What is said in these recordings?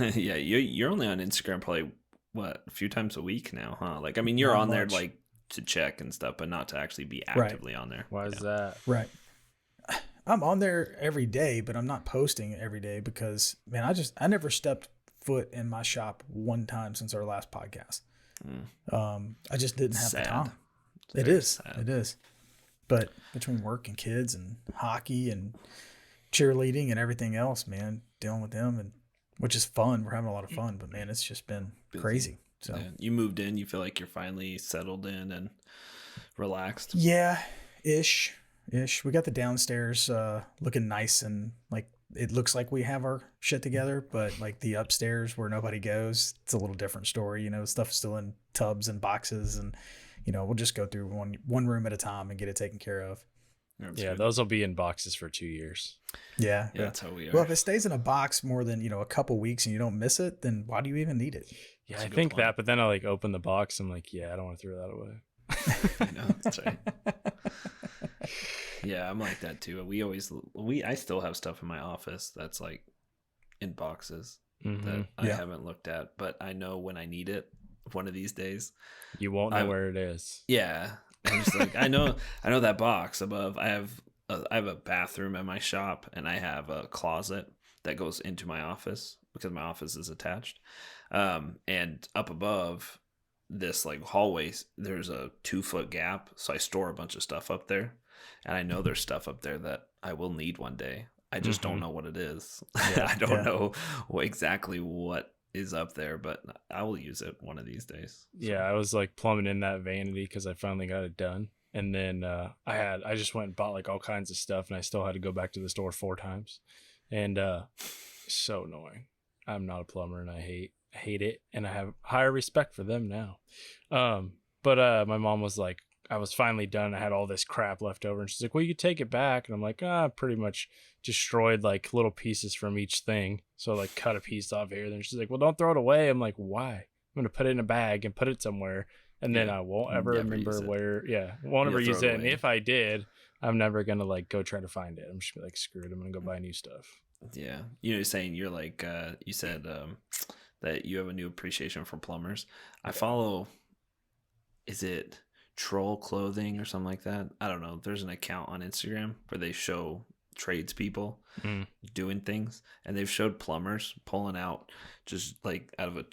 Yeah, you're only on Instagram probably what, a few times a week now, huh? Like, I mean, you're Not on there much. like to check and stuff, but not to actually be Right. actively on there. Why is that? Right. I'm on there every day, but I'm not posting every day because, man, I never stepped foot in my shop one time since our last podcast. I just didn't have the Sad. time. It's It very is. sad. It is. But between work and kids and hockey and cheerleading and everything else, man, dealing with them, and which is fun. We're having a lot of fun, but man, it's just been crazy. So Yeah. You moved in, you feel like you're finally settled in and relaxed. yeah, ish. We got the downstairs looking nice, and like it looks like we have our shit together, but like the upstairs where nobody goes, it's a little different story. Stuff's still in tubs and boxes, and we'll just go through one room at a time and get it taken care of. That's Yeah, good. those will be in boxes for 2 years. Yeah, That's how we are. Well, if it stays in a box more than a couple weeks and you don't miss it, then why do you even need it? Yeah, That's a I good think point. that, but then I like open the box. I'm like, yeah, I don't want to throw that away. I know, that's right. Yeah, I'm like that too. I still have stuff in my office that's like in boxes that I Yeah. haven't looked at, but I know when I need it one of these days. You won't know where it is. Yeah, I'm just like I know that box above. I have a bathroom at my shop, and I have a closet that goes into my office because my office is attached. And up above this like hallway, there's a 2-foot gap, so I store a bunch of stuff up there, and I know there's stuff up there that I will need one day. I just don't know what it is. I don't know exactly what is up there, but I will use it one of these days. Yeah, I was like plumbing in that vanity because I finally got it done. And then I just went and bought like all kinds of stuff, and I still had to go back to the store 4 times. And so annoying. I'm not a plumber, and I hate it, and I have higher respect for them now. But my mom was like, I was finally done. I had all this crap left over, and she's like, well, you could take it back. And I'm like, pretty much destroyed like little pieces from each thing. So like cut a piece off here. Then she's like, well, don't throw it away. I'm like, why? I'm going to put it in a bag and put it somewhere. And then I won't ever remember where, won't ever use it. And if I did, I'm never going to like go try to find it. I'm just gonna be like, screw it. I'm going to go buy new stuff. Yeah. You're saying you're like, you said that you have a new appreciation for plumbers. I follow, is it Troll Clothing or something like that? I don't know. There's an account on Instagram where they show tradespeople doing things, and they've showed plumbers pulling out just like out of a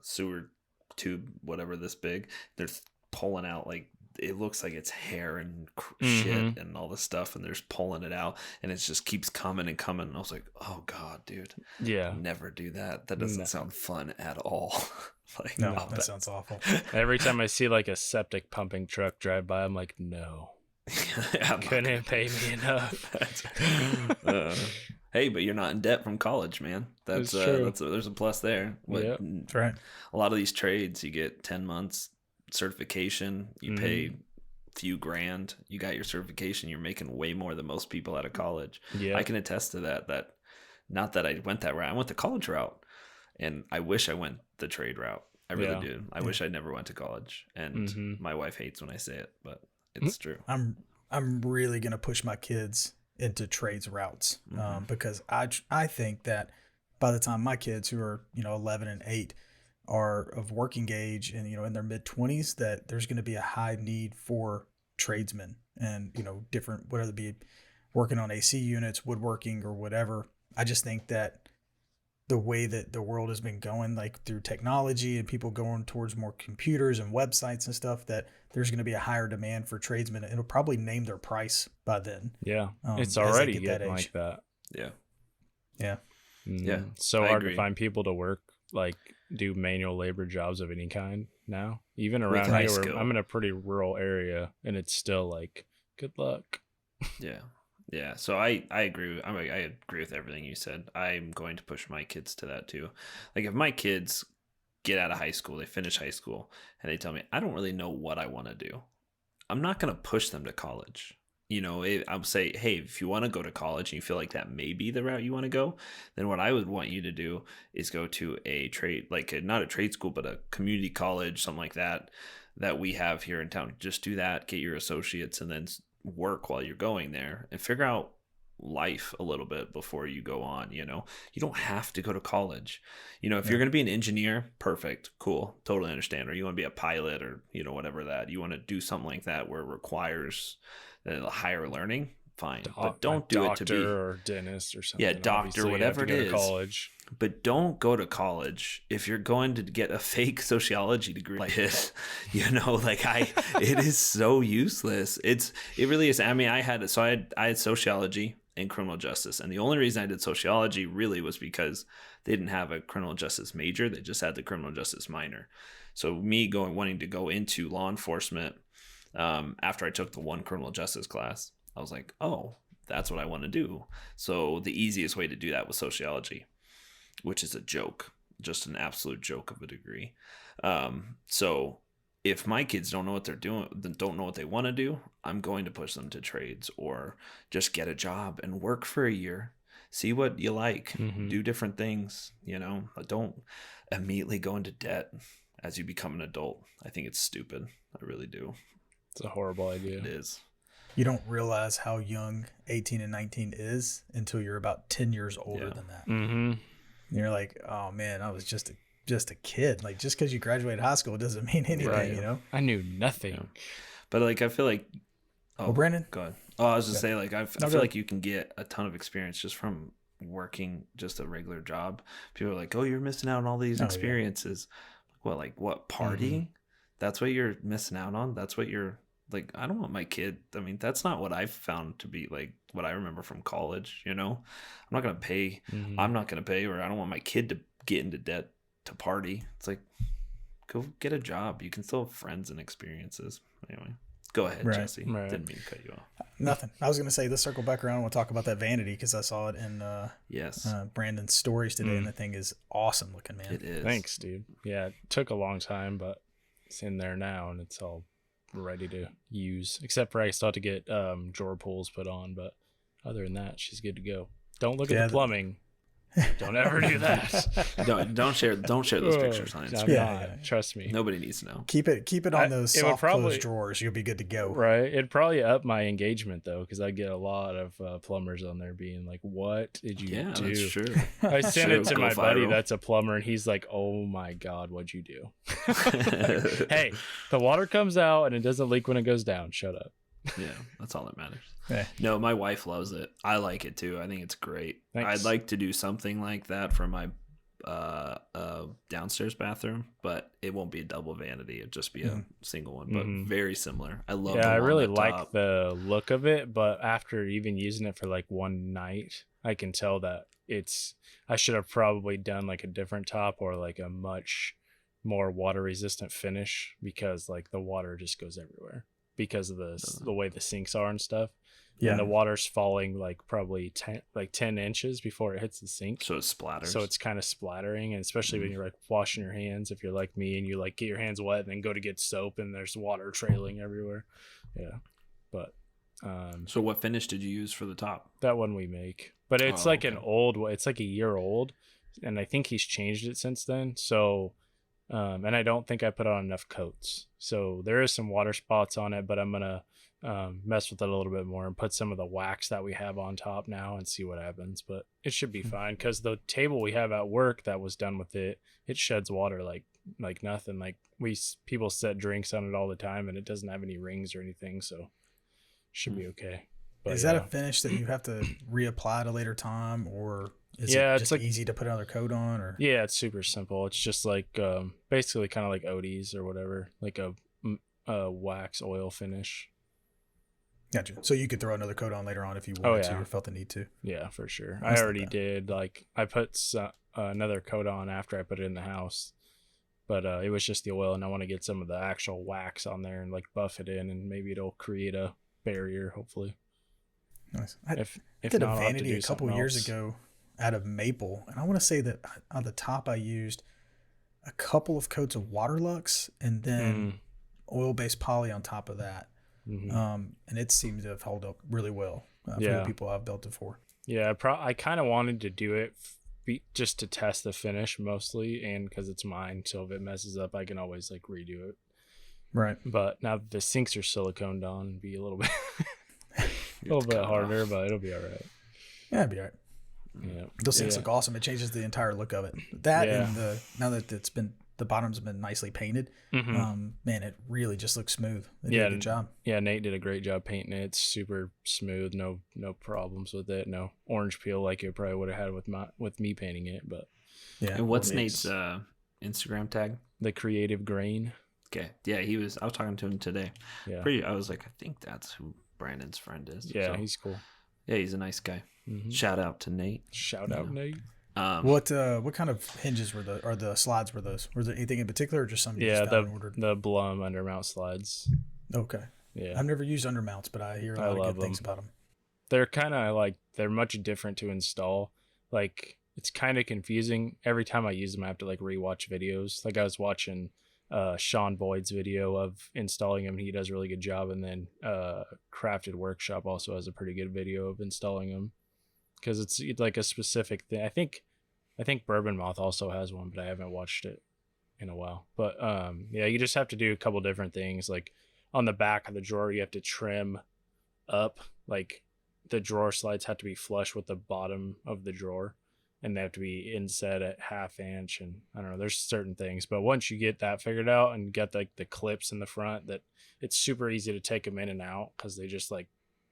sewer tube, whatever this big. They're pulling out like it looks like it's hair and shit and all this stuff, and they're just pulling it out, and it just keeps coming and coming. And I was like, oh god, dude, never do that. That doesn't sound fun at all. Like, no, that sounds awful. Every time I see like a septic pumping truck drive by, I'm like, no. Couldn't pay me enough. Hey, but you're not in debt from college, man. That's true. There's a plus there. That's right. A lot of these trades, you get 10 months certification. You pay a few grand. You got your certification. You're making way more than most people out of college. Yeah, I can attest to that. That not that I went that route. I went the college route, and I wish I went the trade route. I really do. I wish I never went to college. And my wife hates when I say it, but it's true. I'm really gonna push my kids into trades routes because I think that by the time my kids, who are 11 and 8, are of working age and in their mid-20s, that there's going to be a high need for tradesmen and different, whether it be working on AC units, woodworking, or whatever. I just think that the way that the world has been going, like through technology and people going towards more computers and websites and stuff, that there's going to be a higher demand for tradesmen. It'll probably name their price by then. Yeah, it's already getting like that. Yeah. So hard to find people to work, like do manual labor jobs of any kind now. Even around here, where I'm in a pretty rural area, and it's still like, good luck. Yeah. So I agree. I agree with everything you said. I'm going to push my kids to that too. Like if my kids get out of high school, they finish high school, and they tell me, I don't really know what I want to do, I'm not going to push them to college. I'll say, hey, if you want to go to college and you feel like that may be the route you want to go, then what I would want you to do is go to a trade, like not a trade school, but a community college, something like that we have here in town. Just do that, get your associates, and then work while you're going there and figure out life a little bit before you go on. You don't have to go to college. If you're going to be an engineer, perfect, cool, totally understand. Or you want to be a pilot, or whatever that you want to do, something like that where it requires higher learning, fine. But don't do it to be or dentist or something. Yeah, doctor, whatever it is. College. But don't go to college if you're going to get a fake sociology degree like this. It is so useless. It really is. I mean, I had sociology and criminal justice, and the only reason I did sociology really was because they didn't have a criminal justice major. They just had the criminal justice minor. So me wanting to go into law enforcement, after I took the one criminal justice class, I was like, oh, that's what I want to do. So the easiest way to do that was sociology, which is a joke, just an absolute joke of a degree. So if my kids don't know what they're doing, don't know what they want to do, I'm going to push them to trades or just get a job and work for a year. See what you like, do different things, but don't immediately go into debt as you become an adult. I think it's stupid. I really do. It's a horrible idea. It is. You don't realize how young 18 and 19 is until you're about 10 years older than that. Mm-hmm. And you're like, oh man, I was just a kid. Like, just because you graduated high school doesn't mean anything, right. I knew nothing. Yeah. But I feel like, Brandon, go ahead. Oh, I was just saying, I feel like you can get a ton of experience just from working just a regular job. People are like, oh, you're missing out on all these experiences. Yeah. What partying? Mm-hmm. That's what you're missing out on. That's what you're like. I don't want my kid. I mean, that's not what I've found to be like what I remember from college. I'm not gonna pay. Mm-hmm. I'm not gonna pay, or I don't want my kid to get into debt to party. It's like, go get a job. You can still have friends and experiences. Anyway, go ahead, right. Jesse. Right. Didn't mean to cut you off. Nothing. I was going to say, let's circle back around. I want to talk about that vanity because I saw it in Brandon's stories today, and the thing is awesome looking, man. It is. Thanks, dude. Yeah, it took a long time, but it's in there now, and it's all ready to use. Except for I still have to get drawer pulls put on, but other than that, she's good to go. Don't look at the plumbing. Don't ever do that. Don't share those pictures on Instagram. Yeah. Trust me. Nobody needs to know. Keep it on those soft closed drawers. You'll be good to go. Right. It'd probably up my engagement though, because I get a lot of plumbers on there being like, "What did you do?" Yeah, that's true. I sent it to my buddy that's a plumber, and he's like, "Oh my god, what'd you do?" Hey, the water comes out and it doesn't leak when it goes down. Shut up. Yeah, that's all that matters. Yeah. No, my wife loves it. I like it too. I think it's great. Thanks. I'd like to do something like that for my downstairs bathroom, but it won't be a double vanity. It'd just be a single one, but very similar. I love. Yeah, I really like the look of it, but after even using it for like one night, I can tell that I should have probably done like a different top or like a much more water resistant finish, because like the water just goes everywhere because of the way the sinks are and stuff. Yeah. And the water's falling like probably 10 inches before it hits the sink. So it splatters. So it's kind of splattering. And especially when you're like washing your hands, if you're like me and you like get your hands wet and then go to get soap and there's water trailing everywhere. Yeah. But so what finish did you use for the top? That one we make. But it's it's like a year old. And I think he's changed it since then. So and I don't think I put on enough coats. So there is some water spots on it, but I'm gonna mess with it a little bit more and put some of the wax that we have on top now and see what happens. But it should be fine, because the table we have at work that was done with it sheds water like nothing. Like people set drinks on it all the time, and it doesn't have any rings or anything, so should be okay. But is that a finish that you have to reapply at a later time, or is it just like easy to put another coat on? Or yeah, it's super simple. It's just like basically kind of like Odie's or whatever, like a wax oil finish. Gotcha. So you could throw another coat on later on if you wanted to or felt the need to. Yeah, for sure. I already did. Like I put another coat on after I put it in the house, but it was just the oil, and I want to get some of the actual wax on there and like buff it in, and maybe it'll create a barrier, hopefully. Nice. I did a vanity a couple years ago out of maple, and I want to say that on the top I used a couple of coats of Waterlux and then oil-based poly on top of that. And it seemed to have held up really well for the people I've built it for. Yeah, I kind of wanted to do it just to test the finish mostly, and because it's mine, so if it messes up, I can always like redo it. Right. But now the sinks are siliconed on, it'd be a little bit harder, but it'll be all right. Yeah, it'd be all right. Yeah. Those things look awesome. It changes the entire look of it. That and now that the bottom's been nicely painted, man, it really just looks smooth. They did a good job. Yeah, Nate did a great job painting it. It's super smooth, no problems with it. No orange peel like it probably would have had with me painting it. But yeah. And what's Nate's Instagram tag? The Creative Grain. Okay. Yeah, I was talking to him today. Yeah. I was like, I think that's who Brandon's friend is. Yeah, so, he's cool. Yeah, he's a nice guy. Shout out to Nate. Shout out, Nate. What kind of hinges were the slides were those? Was there anything in particular or just something you just found and ordered? The Blum undermount slides. Okay. Yeah. I've never used undermounts, but I hear a lot of good things about them. They're kind of they're much different to install. Like, it's kind of confusing. Every time I use them, I have to rewatch videos. Like, I was watching Sean Boyd's video of installing them. He does a really good job. And then Crafted Workshop also has a pretty good video of installing them. Because it's like a specific thing. I think Bourbon Moth also has one, but I haven't watched it in a while. But yeah, you just have to do a couple different things. Like, on the back of the drawer, you have to trim up. Like, the drawer slides have to be flush with the bottom of the drawer, and they have to be inset at 1/2 inch. And I don't know, there's certain things. But once you get that figured out and get the clips in the front, that it's super easy to take them in and out because they just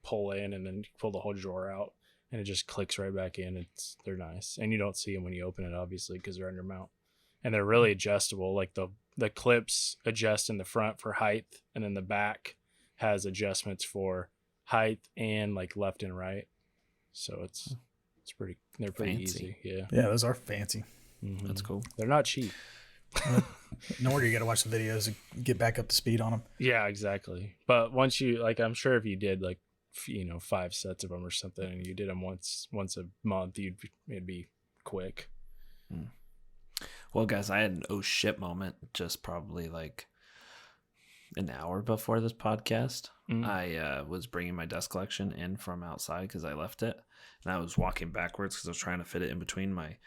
pull in and then pull the whole drawer out. And it just clicks right back in. They're nice. And you don't see them when you open it, obviously, because they're under mount. And they're really adjustable. Like, the clips adjust in the front for height, and then the back has adjustments for height and left and right. So they're pretty Fancy. easy. Yeah. Yeah, those are fancy. That's cool. They're not cheap. No wonder you got to watch the videos and get back up to speed on them. Yeah, exactly. But once you I'm sure if you did 5 sets of them or something, and you did them once a month, it'd be quick. Well, guys, I had an oh shit moment just probably an hour before this podcast. I was bringing my dust collection in from outside because I left it, and I was walking backwards because I was trying to fit it in between my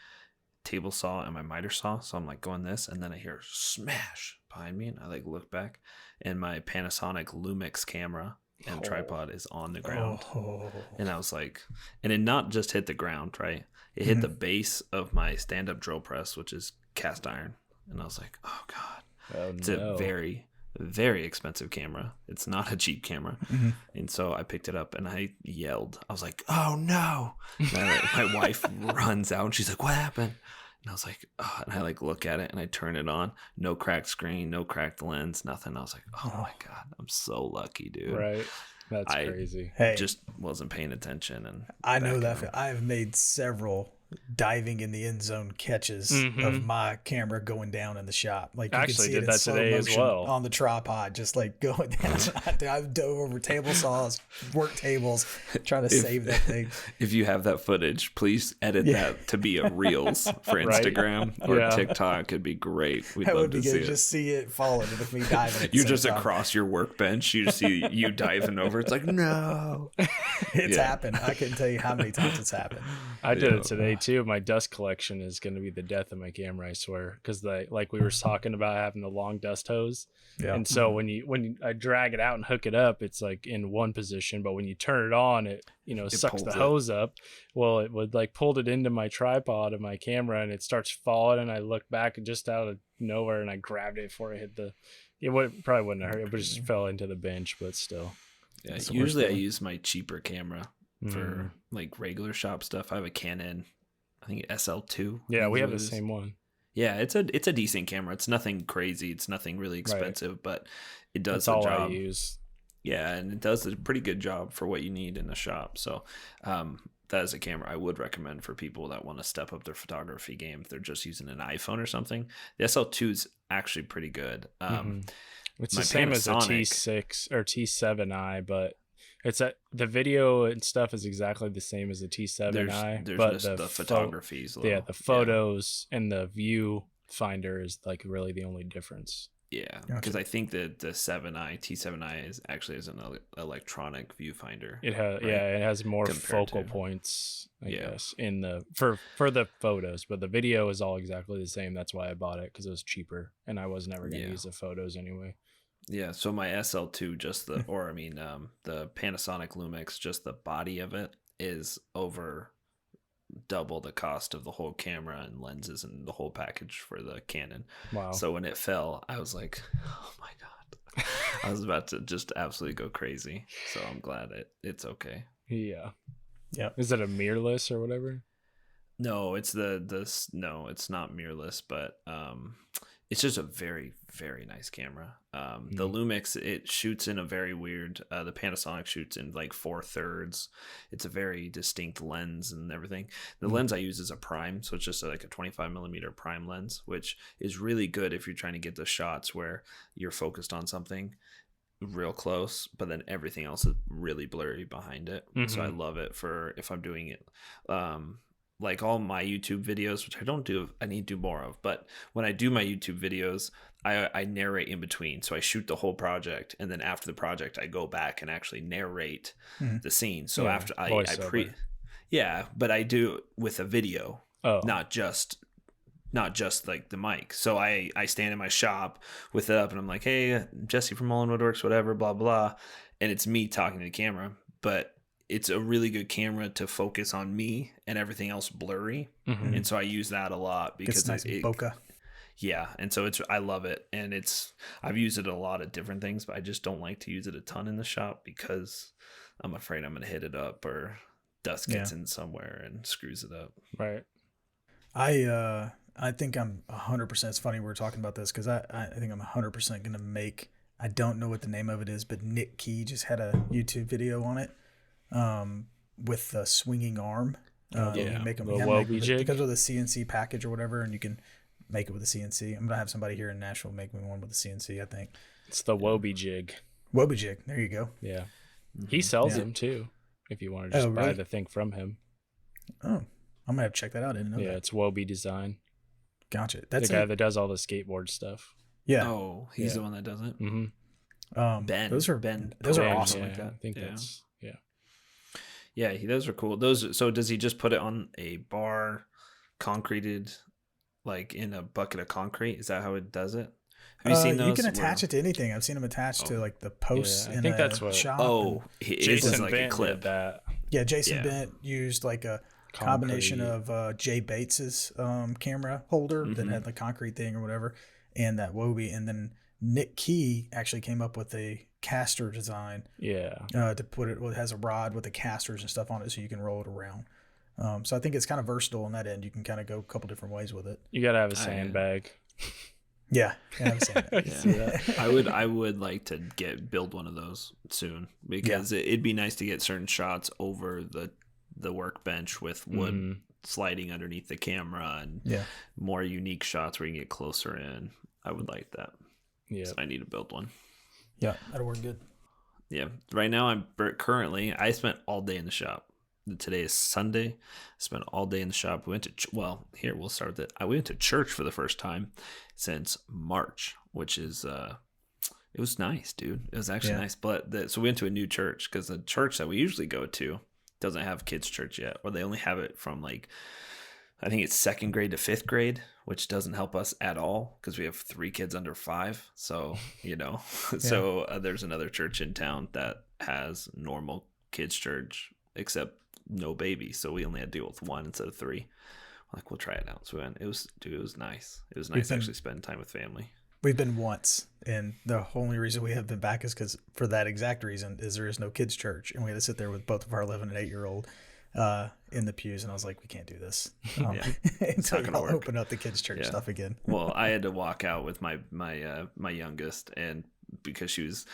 table saw and my miter saw. So I'm going this, and then I hear smash behind me, and I look back, and my Panasonic Lumix camera and tripod is on the ground. And I was and it not just hit the ground, right? It hit the base of my stand-up drill press, which is cast iron. And I was like, oh God. It's a very, very expensive camera. It's not a cheap camera. And so I picked it up and I yelled. I was like, oh no. And my wife runs out and she's like, what happened? And I was like, oh, and I look at it and I turn it on. No cracked screen, no cracked lens, nothing. I was like, oh my God, I'm so lucky, dude. Right. That's crazy. Hey, just wasn't paying attention. And I know that. I've made several diving in the end zone catches of my camera going down in the shop. You actually can see did it that in slow today as motion well on the tripod, just going down. I've dove over table saws, work tables, trying to save that thing. If you have that footage, please edit that to be a Reels for Instagram or TikTok. It'd be great. We'd love to see it. Just see it followed with me diving. You're just across your workbench. You just see you diving over. It's no. It's happened. I couldn't tell you how many times it's happened. I did it today too. My dust collection is going to be the death of my camera, I swear, because we were talking about having the long dust hose, and so when I drag it out and hook it up, it's in one position, but when you turn it on, it sucks the hose up. Well, it would pulled it into my tripod of my camera, and it starts falling, and I look back and just out of nowhere, and I grabbed it before it hit probably wouldn't have hurt, it just fell into the bench, but still. Yeah, usually I use my cheaper camera for regular shop stuff. I have a Canon, I think SL2. Yeah, we have the same one. Yeah, it's a decent camera. It's nothing crazy. It's nothing really expensive, but it does the job. That's all I use. Yeah, and it does a pretty good job for what you need in a shop. So that is a camera I would recommend for people that want to step up their photography game if they're just using an iPhone or something. The SL2 is actually pretty good. It's the same as a T6 or T7i, but the video and stuff is exactly the same as the T7i. There's but just the photography is the photos and the view finder is really the only difference. Yeah, because I think that the T7i is actually an electronic viewfinder. It has more focal points, I guess, in for the photos, but the video is all exactly the same. That's why I bought it, because it was cheaper, and I was never going to use the photos anyway. Yeah, so my SL2, the Panasonic Lumix, just the body of it is over double the cost of the whole camera and lenses and the whole package for the Canon. Wow. So when it fell, I was like, oh my God. I was about to just absolutely go crazy. So I'm glad it's okay. Yeah. Yeah. Is it a mirrorless or whatever? No, it's no, it's not mirrorless, but it's just a very, very nice camera. The Lumix, it shoots in a very weird, the Panasonic shoots in like 4/3. It's a very distinct lens and everything. The lens I use is a prime, so it's just like a 25mm prime lens, which is really good if you're trying to get the shots where you're focused on something real close, but then everything else is really blurry behind it. So I love it for if I'm doing it. Like all my YouTube videos, which I don't do, I need to do more of. But when I do my YouTube videos, I narrate in between. So I shoot the whole project, and then after the project, I go back and actually narrate the scene. So after but I do it with a video, not just like the mic. So I stand in my shop with it up, and I'm like, hey, Jesse from Mullen Woodworks, whatever, blah blah, and it's me talking to the camera, but it's a really good camera to focus on me and everything else blurry. And so I use that a lot because it's nice bokeh. Yeah. And so I love it. And I've used it a lot of different things, but I just don't like to use it a ton in the shop because I'm afraid I'm going to hit it up or dust gets in somewhere and screws it up. Right. I think I'm 100%. It's funny we're talking about this because I think I'm 100% going to make, I don't know what the name of it is, but Nick Key just had a YouTube video on it. With the swinging arm, you make them because of the CNC package or whatever, and you can make it with a CNC. I'm gonna have somebody here in Nashville make me one with a CNC. I think it's the Wobie jig. Wobie jig. There you go. Yeah, he sells them too. If you want to just buy the thing from him. Oh, I'm gonna have to check that out. I didn't know that. It's Wobie Design. Gotcha. That's the guy that does all the skateboard stuff. Yeah. Oh, he's the one that does it. Ben. Those are awesome. Yeah, like that. I think that's Yeah, those are cool. So does he just put it on a bar, concreted, like in a bucket of concrete? Is that how it does it? Have you seen those? You can attach it to anything. I've seen them attached to like the posts in a shop. Oh, Jason like Bent a clip. did that. Yeah, Jason Bent used like a combination of Jay Bates's camera holder that had the concrete thing or whatever, and that Wobie, and then Nick Key actually came up with a caster design to put it, it has a rod with the casters and stuff on it so you can roll it around. So I think it's kind of versatile on that end. You can kind of go a couple different ways with it. You gotta have a sandbag. Yeah, have a sandbag. I would like to build one of those soon because it'd be nice to get certain shots over the workbench with wood sliding underneath the camera and more unique shots where you can get closer in. I would like that. Yeah, so I need to build one. Yeah, that'll work good. Yeah, right now I spent all day in the shop. Today is Sunday. I spent all day in the shop. We went to we'll start with it. I went to church for the first time since March, which is it was nice, dude. It was actually nice. But so we went to a new church because the church that we usually go to doesn't have kids church yet, or they only have it from like I think it's 2nd grade to 5th grade, which doesn't help us at all because we have 3 kids under 5. So, there's another church in town that has normal kids church, except no baby. So we only had to deal with 1 instead of 3. Like, we'll try it out. So we went. It was nice. It was nice to actually spend time with family. We've been once, and the only reason we have been back is because for that exact reason is there is no kids church, and we had to sit there with both of our 11 and 8-year-old in the pews, and I was like, we can't do this until y'all open up the kids church stuff again. Well, I had to walk out with my youngest, and because she was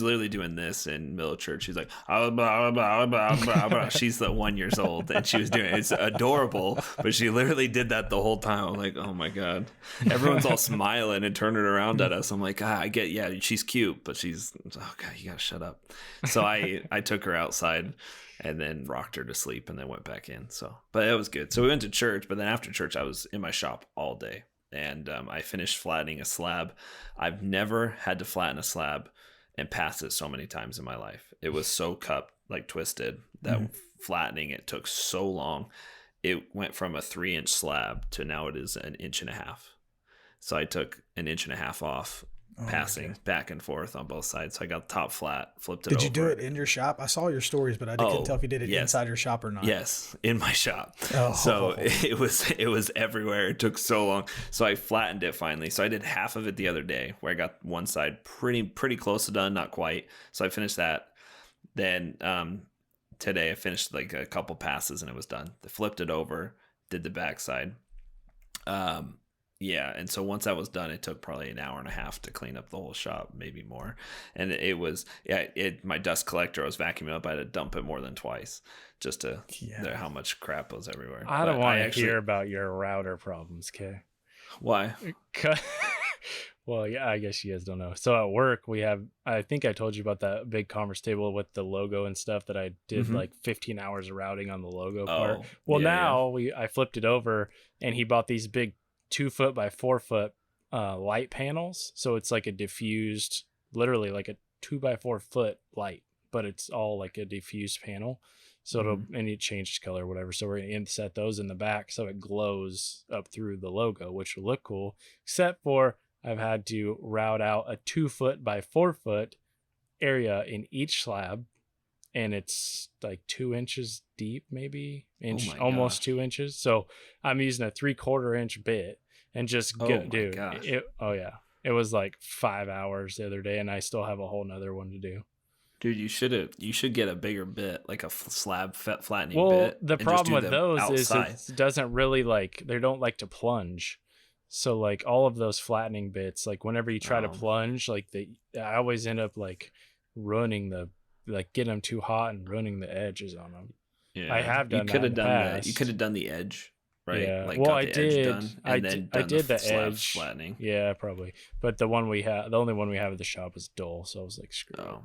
literally doing this in middle of church. She's like, blah, blah, blah, blah, blah, blah. She's 1 year old, and she was doing it's adorable, but she literally did that the whole time. I'm like, oh my God. Everyone's all smiling and turning around at us. I'm like, I get, she's cute, but she's, oh God, you gotta shut up. So I took her outside and then rocked her to sleep and then went back in. But it was good. So we went to church, but then after church, I was in my shop all day. And I finished flattening a slab. I've never had to flatten a slab and pass it so many times in my life. It was so twisted that flattening it took so long. It went from a 3-inch slab to now it is 1.5 inches. So I took 1.5 inches off passing back and forth on both sides. So I got the top flat, flipped it Did over. you do it in your shop? I saw your stories, but I couldn't tell if you did it inside your shop or not. Yes, in my shop. Oh. So it was everywhere. It took so long. So I flattened it finally. So I did half of it the other day, where I got one side pretty close to done, not quite. So I finished that. Then today I finished like a couple passes and it was done. I flipped it over, did the back side. Yeah, and so once that was done, it took probably an hour and a half to clean up the whole shop, maybe more. And it was, my dust collector, I was vacuuming up, I had to dump it more than twice just to how much crap was everywhere. I don't want to hear about your router problems, Kay. Why? Well, yeah, I guess you guys don't know. So at work, we have, I think I told you about that big conference table with the logo and stuff that I did like 15 hours of routing on the logo part. Well, I flipped it over and he bought these big 2 foot by 4 foot light panels. So it's like a diffused, literally like a 2 by 4 foot light, but it's all like a diffused panel. So and it changed color or whatever. So we're going to inset those in the back so it glows up through the logo, which will look cool, except for I've had to route out a 2 foot by 4 foot area in each slab, and it's like 2 inches deep, maybe almost 2 inches. So I'm using a 3/4 inch bit and just it was like 5 hours the other day, and I still have a whole nother one to do. Dude, you should get a bigger bit, like a slab flattening bit. Well, the problem with those outside. Is it doesn't really they don't like to plunge. So like all of those flattening bits, like whenever you try to plunge, like I always end up like ruining getting them too hot and ruining the edges on them. Yeah, I have done. You could have done that. You could have done the edge, right? Yeah. Like well, got the edge done, I did the edge flattening. Yeah, probably. But the only one we have at the shop is dull, so I was like, screw it.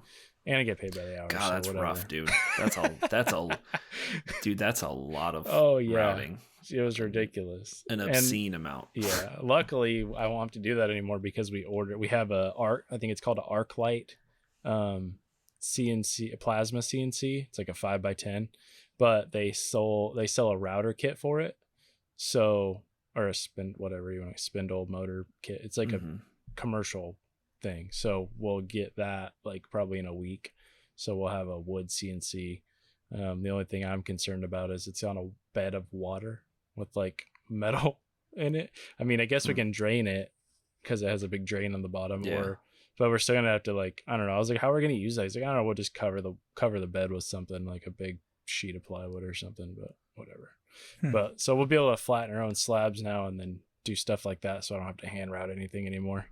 And I get paid by the hour. God, that's rough, dude. That's a lot of routing. It was ridiculous. An obscene amount. Yeah. Luckily, I won't have to do that anymore because we have I think it's called an arc light CNC, a plasma CNC. It's like a 5x10, but they sell a router kit for it. So, or a spindle motor kit. It's like a commercial thing. So we'll get that like probably in a week. So we'll have a wood CNC. The only thing I'm concerned about is it's on a bed of water with like metal in it. I mean, I guess we can drain it because it has a big drain on the bottom, but we're still gonna have to I don't know. I was like, how are we gonna use that? He's like, I don't know. We'll just cover the bed with something like a big sheet of plywood or something, but whatever. But so we'll be able to flatten our own slabs now and then do stuff like that. So I don't have to hand route anything anymore.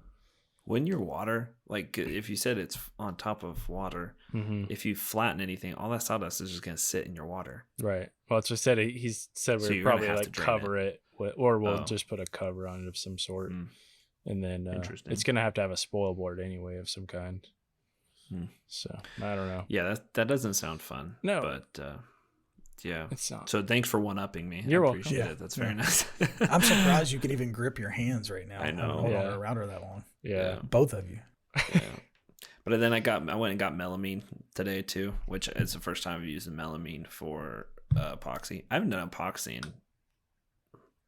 When your water, like if you said it's on top of water, if you flatten anything, all that sawdust is just going to sit in your water. Right. Well, it's just said he said we'd probably like cover it or we'll just put a cover on it of some sort. And then it's going to have a spoil board anyway of some kind. So I don't know. Yeah, that doesn't sound fun. No. But yeah. It's not. So thanks for one-upping me. You're welcome. Appreciate it. That's very nice. I'm surprised you can even grip your hands right now. I know. Hold on a router that long. Yeah. Both of you. Yeah. But then I went and got melamine today too, which is the first time I've used melamine for epoxy. I haven't done epoxy in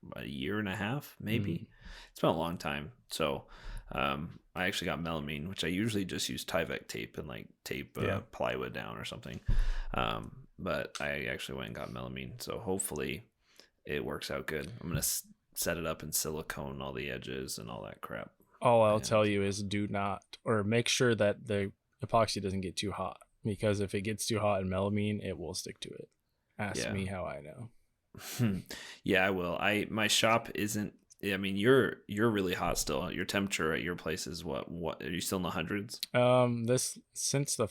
about a year and a half, maybe. It's been a long time. So I actually got melamine, which I usually just use Tyvek tape and tape plywood down or something. But I actually went and got melamine. So hopefully it works out good. I'm going to set it up in silicone, all the edges and all that crap. All I'll tell you is make sure that the epoxy doesn't get too hot, because if it gets too hot in melamine, it will stick to it. Ask me how I know. Yeah, I will. My shop isn't. I mean, you're really hot still. Your temperature at your place is what? Are you still in the hundreds? Since the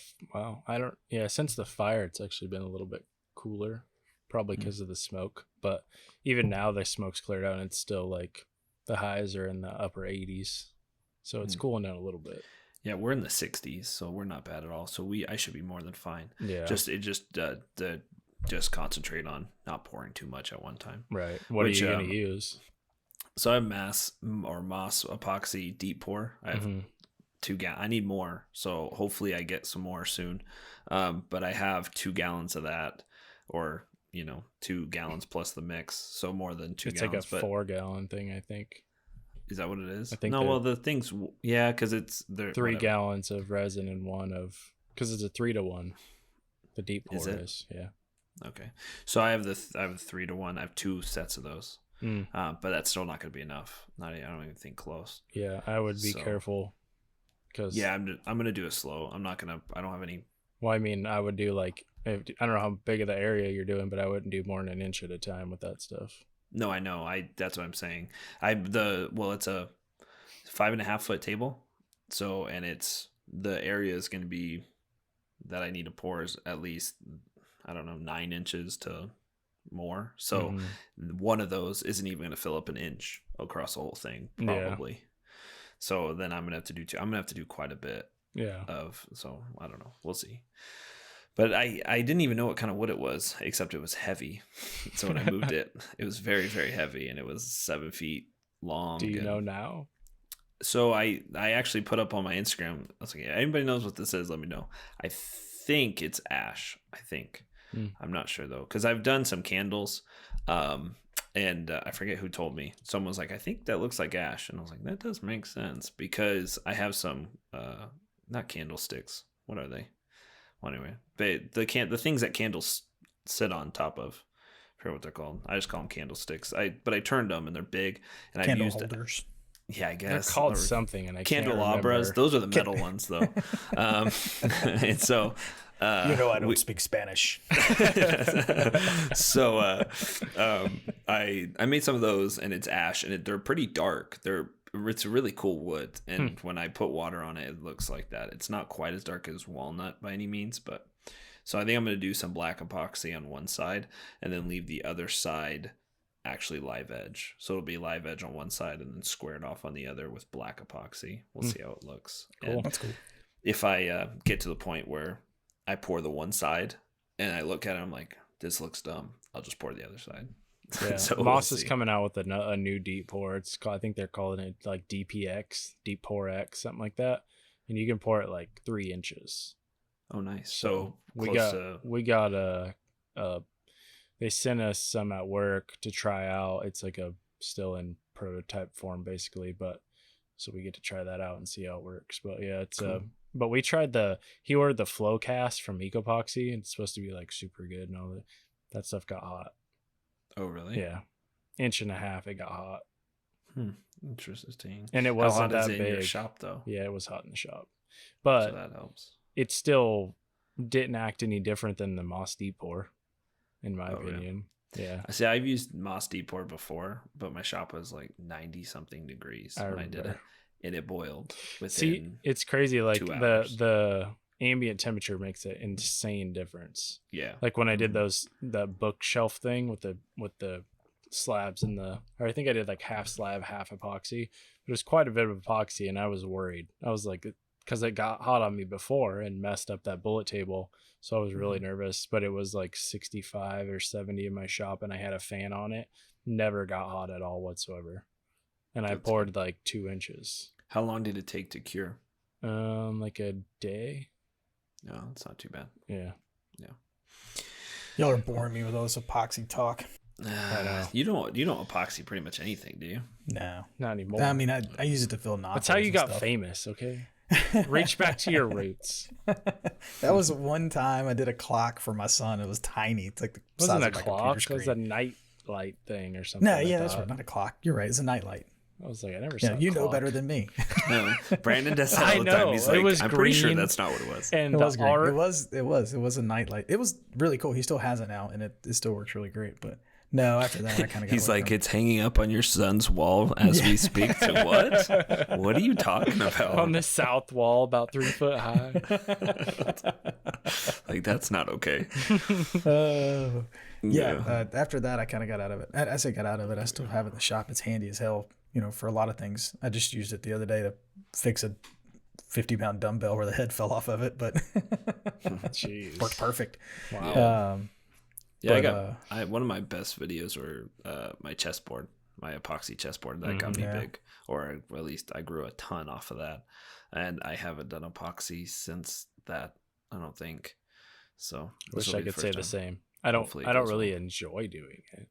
fire, it's actually been a little bit cooler, probably because of the smoke. But even now, the smoke's cleared out, and it's still like the highs are in the upper 80s. So it's cooling down a little bit. Yeah, we're in the 60s, so we're not bad at all. So I should be more than fine. Yeah. Just concentrate on not pouring too much at one time. Right. What are you going to use? So I have Moss epoxy deep pour. I have 2 gallons. I need more, so hopefully I get some more soon. But I have 2 gallons of that, or 2 gallons plus the mix, so more than 2 gallons. It's like a 4-gallon thing, I think. Is that what it is? I think no. Well, the things, yeah, because it's 3 gallons of resin in one because it's a 3-to-1. The deep pour is, yeah. Okay, so I have the 3-to-1. I have 2 sets of those, but that's still not going to be enough. I don't even think close. Yeah, I would be careful. Cause I'm gonna do it slow. I don't have any. Well, I mean, I would do I don't know how big of the area you're doing, but I wouldn't do more than an inch at a time with that stuff. No, I know. That's what I'm saying. It's a 5.5 foot table. So, and the area is going to be that I need to pour is at least, I don't know, 9 inches to more. So one of those isn't even going to fill up an inch across the whole thing, probably. Yeah. So then I'm going to have to do I'm going to have to do quite a bit. Yeah. So I don't know. We'll see. But I didn't even know what kind of wood it was, except it was heavy. So when I moved it, it was very, very heavy, and it was 7 feet long. Do you know now? So I actually put up on my Instagram. I was like, yeah, anybody knows what this is, let me know. I think it's ash. I think. I'm not sure, though, because I've done some candles, and I forget who told me. Someone was like, I think that looks like ash. And I was like, that does make sense, because I have some, not candlesticks. What are they? Well, anyway, the things that candles sit on top of, I forget what they're called. I just call them candlesticks. But I turned them, and they're big, and I've used holders. Yeah, I guess they're called something, and I candelabras. Can't those are the metal ones, though. And so, I don't speak Spanish. So, I made some of those, and it's ash, and they're pretty dark. It's a really cool wood, and when I put water on it, it looks like that. It's not quite as dark as walnut by any means, but so I think I'm going to do some black epoxy on one side, and then leave the other side actually live edge. So it'll be live edge on one side, and then squared off on the other with black epoxy. We'll see how it looks. Cool. And that's cool. If I get to the point where I pour the one side, and I look at it, I'm like, this looks dumb, I'll just pour the other side. Yeah. So Moss is coming out with a new deep pour. I think they're calling it like DPX, Deep Pour X, something like that. And you can pour it like 3 inches. Oh, nice. So we got they sent us some at work to try out. It's like still in prototype form basically, but so we get to try that out and see how it works. But yeah, it's cool. But we tried he ordered the Flow Cast from Ecopoxy, and it's supposed to be like super good and all that stuff got hot. Oh, really? Yeah. 1.5 inches, it got hot. Interesting. And it wasn't that big. big. In your shop, though. Yeah, it was hot in the shop. But so that helps. It still didn't act any different than the Moss Deep Pour, in my opinion. Yeah. See, I've used Moss Deep Pour before, but my shop was like 90-something degrees when I did it. And it boiled within it's crazy. Like 2 hours. the ambient temperature makes an insane difference. Yeah. Like when I did the bookshelf thing with the slabs or I think I did like half slab, half epoxy. It was quite a bit of epoxy, and I was worried. I was like, because it got hot on me before and messed up that bullet table. So I was really nervous, but it was like 65 or 70 in my shop, and I had a fan on it. Never got hot at all whatsoever. And I poured like 2 inches. How long did it take to cure? Like a day. No, it's not too bad. Yeah. Y'all are boring me with all this epoxy talk. I know. You don't epoxy pretty much anything, do you? No. Not anymore. I mean, I use it to fill knots. That's how you got famous, okay? Reach back to your roots. That was one time I did a clock for my son. It was tiny. It's like the size of my computer clock. It screen. was a night light thing or something. No, yeah, that's right. Not a clock. You're right. It's a night light. I was like, I never saw. You know better than me. No, Brandon does that all the time. He's like, I'm pretty sure that's not what it was. And it was great. It was a night light. It was really cool. He still has it now, and it still works really great. But no, after that, I kind of got He's like, it's hanging up on your son's wall as we speak. To what? What are you talking about? On the south wall, about 3 foot high. Like, that's not okay. After that, I kind of got out of it. I say got out of it. I still have it in the shop. It's handy as hell, for a lot of things. I just used it the other day to fix a 50-pound dumbbell where the head fell off of it, but worked perfect. Wow. I one of my best videos were my chessboard, my epoxy chessboard that got me big, or at least I grew a ton off of that, and I haven't done epoxy since that. I don't think so. Wish I could say the same. I don't Hopefully it I don't goes really well. enjoy doing it.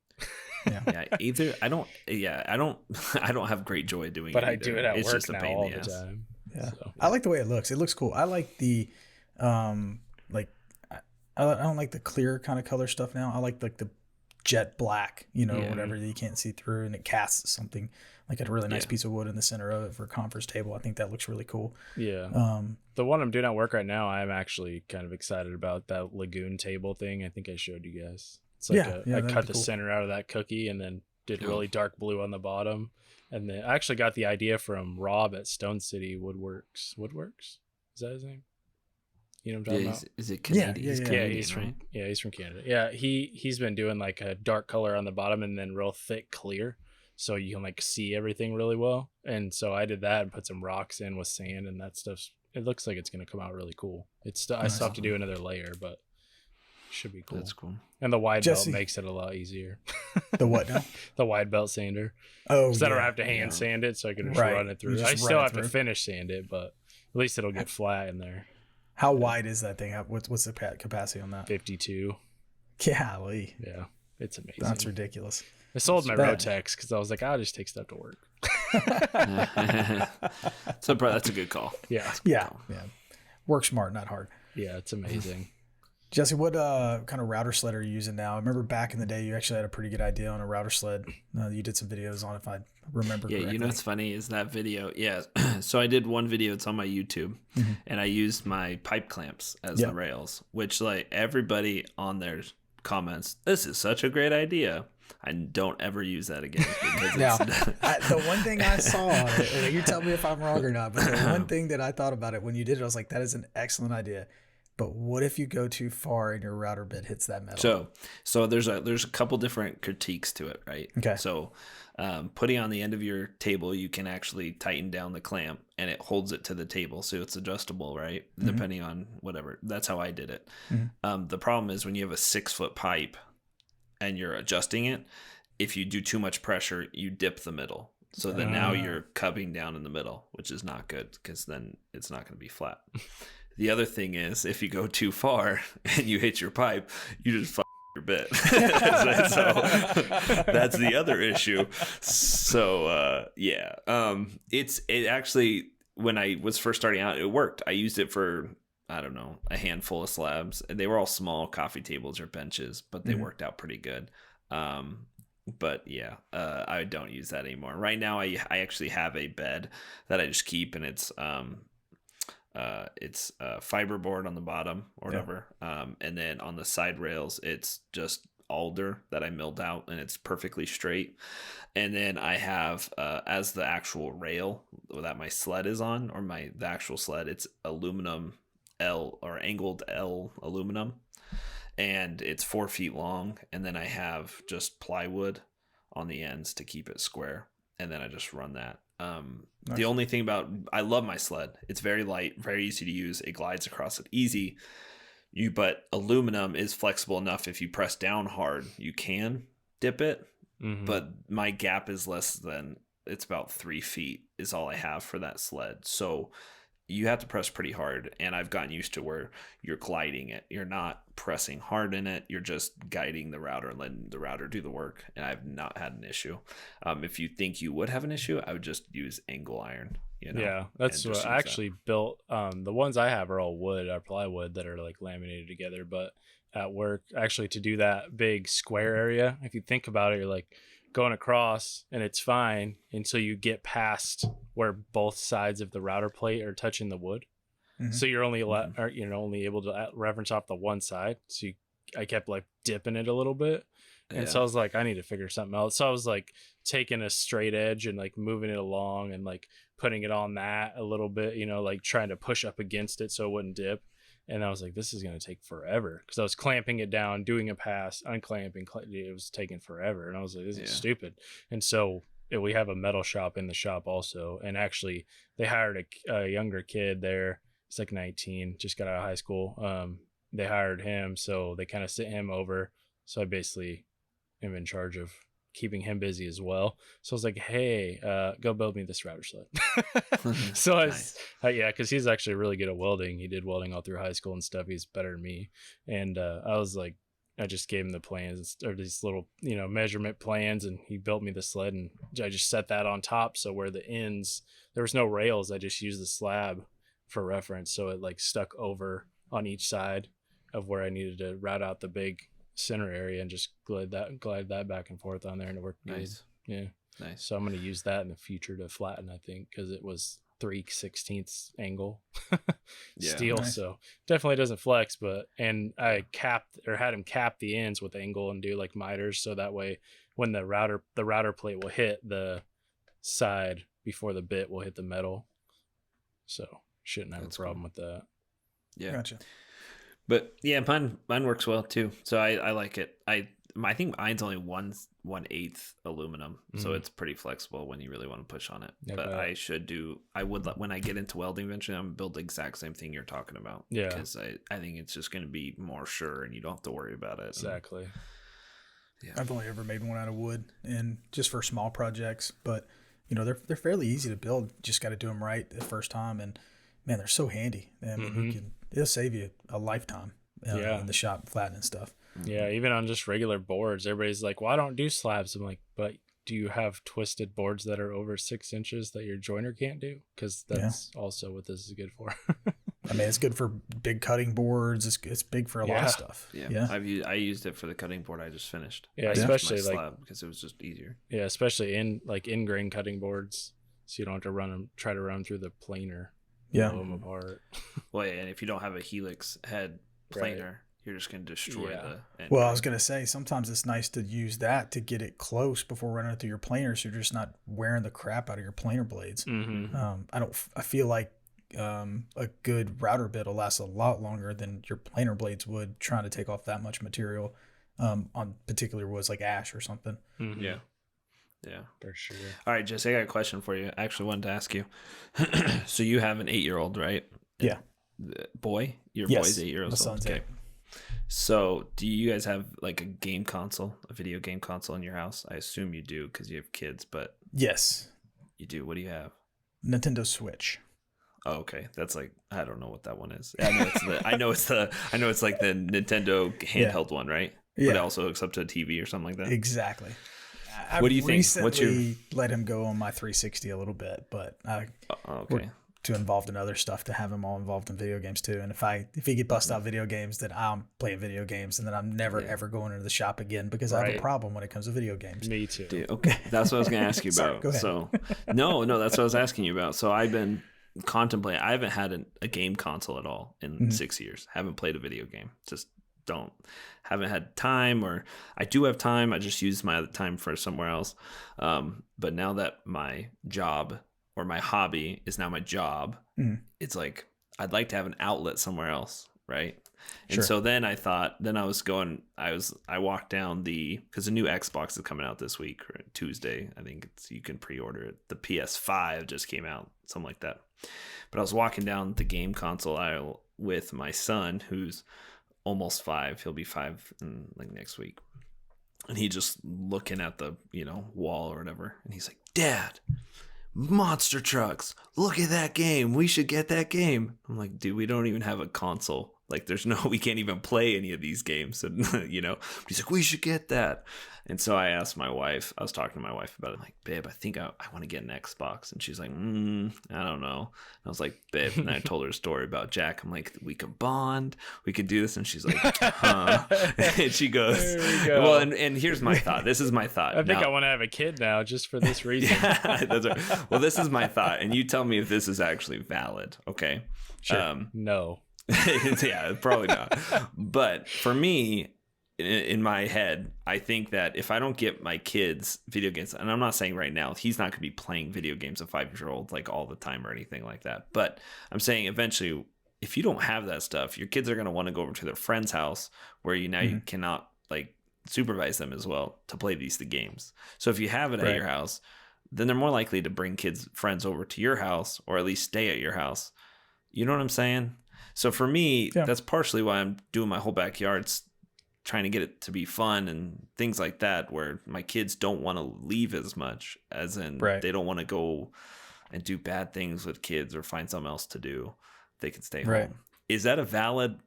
Yeah, either I don't. Yeah, I don't. I don't have great joy doing But it. I either. do it at It's work just a now pain all in the the ass. time. Yeah. So. I like the way it looks. It looks cool. I like the, like, I don't like the clear kind of color stuff now. I like the jet black, whatever that you can't see through, and it casts something like a really nice piece of wood in the center of it for a conference table. I think that looks really cool. Yeah. The one I'm doing at work right now, I'm actually kind of excited about that lagoon table thing. I think I showed you guys. It's like I cut the center out of that cookie and then did really dark blue on the bottom. And then I actually got the idea from Rob at Stone City Woodworks. Woodworks? Is that his name? You know what I'm talking about? Is it Canadian? Yeah, He's Canadian, he's right? He's from Canada. Yeah, he's been doing like a dark color on the bottom and then real thick clear, so you can like see everything really well. And so I did that and put some rocks in with sand, and that stuff's. It looks like it's gonna come out really cool. I still have to do another layer, but it should be cool. That's cool. And the wide belt makes it a lot easier. The what now? The wide belt sander. Oh, so I don't have to hand sand it, so I can just run it through. I still have to finish sand it, but at least it'll get flat in there. How wide is that thing? What's the capacity on that? 52. Golly. Yeah, it's amazing. That's ridiculous. I sold my Rotex because I was like, I'll just take stuff to work. So that's a good call. Yeah. Yeah. Work smart, not hard. Yeah, it's amazing. Jesse, what kind of router sled are you using now? I remember back in the day, you actually had a pretty good idea on a router sled. You did some videos on, if I remember correctly. Yeah, you know what's funny is that video. Yeah, so I did one video. It's on my YouTube, and I used my pipe clamps as the rails, which like everybody on their comments, this is such a great idea. I don't ever use that again. Because now, the one thing I saw on it, and you tell me if I'm wrong or not, but the one thing that I thought about it when you did it, I was like, that is an excellent idea. But what if you go too far and your router bit hits that metal? So there's a couple different critiques to it, right? Okay. So putting on the end of your table, you can actually tighten down the clamp and it holds it to the table. So it's adjustable, right? Depending on whatever. That's how I did it. The problem is when you have a 6-foot pipe and you're adjusting it, if you do too much pressure, you dip the middle. So then now you're cupping down in the middle, which is not good because then it's not going to be flat. The other thing is, if you go too far and you hit your pipe, you just fuck your bit. So that's the other issue. So it actually, when I was first starting out, it worked. I used it for, I don't know, a handful of slabs. They were all small coffee tables or benches, but they worked out pretty good. But yeah, I don't use that anymore. Right now, I actually have a bed that I just keep, and it's fiberboard on the bottom or whatever, and then on the side rails it's just alder that I milled out, and it's perfectly straight. And then I have as the actual rail that my sled is on, or the actual sled, it's aluminum L or angled L aluminum, and it's 4 feet long. And then I have just plywood on the ends to keep it square, and then I just run that. Nice. The only thing I love my sled. It's very light, very easy to use. It glides across it easy. But aluminum is flexible enough. If you press down hard, you can dip it. But my gap is it's about 3 feet is all I have for that sled. So you have to press pretty hard. And I've gotten used to where you're gliding it. You're not pressing hard in it. You're just guiding the router and letting the router do the work. And I've not had an issue. If you think you would have an issue, I would just use angle iron. Yeah, that's what I actually built. The ones I have are all wood, or plywood that are like laminated together. But at work, actually, to do that big square area, if you think about it, you're like going across and it's fine until you get past where both sides of the router plate are touching the wood. So you're only only able to reference off the one side. So I kept like dipping it a little bit. And so I was like, I need to figure something else. So I was like taking a straight edge and like moving it along and like putting it on that a little bit, like trying to push up against it so it wouldn't dip. And I was like, this is going to take forever, because I was clamping it down, doing a pass, unclamping. It was taking forever. And I was like, this is stupid. And so we have a metal shop in the shop also. And actually they hired a younger kid there. He's like 19, just got out of high school. They hired him. So they kind of sent him over. So I basically am in charge of keeping him busy as well. So I was like, hey, go build me this router sled. So nice. Because he's actually really good at welding. He did welding all through high school and stuff. He's better than me. And I was like, I just gave him the plans or these little, measurement plans, and he built me the sled, and I just set that on top. So where the ends, there was no rails. I just used the slab for reference. So it like stuck over on each side of where I needed to route out the big center area and just glide that back and forth on there, and it worked Nice. good. Yeah. Nice. So I'm going to use that in the future to flatten, I think, because it was 3/16 angle steel. Nice. So definitely doesn't flex, and I had him cap the ends with angle and do like miters. So that way when the router plate will hit the side before the bit will hit the metal. So shouldn't have a problem with that. Yeah. Gotcha. But yeah, mine works well too. So I like it. I think mine's only 1/8 aluminum, so it's pretty flexible when you really want to push on it. Yeah, but but I would when I get into welding eventually, I'm gonna build the exact same thing you're talking about. Yeah, because I think it's just going to be more sure, and you don't have to worry about it. Exactly. Yeah. I've only ever made one out of wood, and just for small projects, but they're fairly easy to build. Just got to do them right the first time, and man, they're so handy. I mean, it'll save you a lifetime in the shop flattening stuff. Yeah, even on just regular boards, everybody's like, well, I don't do slabs. I'm like, but do you have twisted boards that are over 6 inches that your joiner can't do? Because that's also what this is good for. I mean, it's good for big cutting boards. It's big for a lot of stuff. Yeah. I used it for the cutting board I just finished. Yeah, I used especially my like slab because it was just easier. Yeah, especially in grain cutting boards, so you don't have to try to run them through the planer. Yeah, blow them apart. Well, yeah, and if you don't have a helix head planer, you're just going to destroy the end. Well, I was going to say, sometimes it's nice to use that to get it close before running it through your planer, so you're just not wearing the crap out of your planer blades. I feel like a good router bit will last a lot longer than your planer blades would trying to take off that much material on particular woods like ash or something. Yeah, for sure. All right, Jesse, I got a question for you. I actually wanted to ask you. So you have an 8-year-old, right? Yeah. Boy? Your Yes, boy's 8 years my old. son's Okay. 8. So do you guys have like a game console, a video game console in your house? I assume you do because you have kids, but Yes. you do. What do you have? Nintendo Switch. Oh, okay. That's like, I don't know what that one is. I know it's like the Nintendo handheld one, right? Yeah. But it also hooks up to a TV or something like that. Exactly. What do you think? What's your let him go on my 360 a little bit, but okay. we're too involved in other stuff to have him all involved in video games too. And if he get bust out video games, then I'm playing video games, and then I'm never ever going into the shop again because I have a problem when it comes to video games. Me too. Dude, okay, that's what I was going to ask you Sorry, about. go ahead. So, no, that's what I was asking you about. So I've been contemplating. I haven't had a game console at all in 6 years. Haven't played a video game. Just haven't had time, or I do have time. I just use my other time for somewhere else. But now that my job or my hobby is now my job, it's like I'd like to have an outlet somewhere else, right? And so then I walked down because the new Xbox is coming out this week or Tuesday. I think you can pre-order it. The PS5 just came out, something like that. But I was walking down the game console aisle with my son, who's almost 5. He'll be 5 in like next week. And he just looking at the, wall or whatever. And he's like, "Dad, monster trucks, look at that game. We should get that game." I'm like, "Dude, we don't even have a console. Like, we can't even play any of these games." And, he's like, "We should get that." And so I was talking to my wife about it. I'm like, "Babe, I think I want to get an Xbox." And she's like, "I don't know." And I was like, "Babe," and I told her a story about Jack. I'm like, "We could bond. We could do this." And she's like, "Huh." And she goes, "Well, and here's my thought. This is my thought. I think I want to have a kid now just for this reason." Yeah, that's right. Well, this is my thought. And you tell me if this is actually valid. Okay. Sure. No. Yeah, probably not. But for me, in my head, I think that if I don't get my kids video games, and I'm not saying right now he's not going to be playing video games, a 5-year-old, like all the time or anything like that, but I'm saying eventually, if you don't have that stuff, your kids are going to want to go over to their friend's house where you cannot like supervise them as well to play the games. So if you have it at your house, then they're more likely to bring friends over to your house, or at least stay at your house. You know what I'm saying? So for me, that's partially why I'm doing my whole backyard's trying to get it to be fun and things like that, where my kids don't want to leave as much, as in they don't want to go and do bad things with kids or find something else to do. They can stay home. is that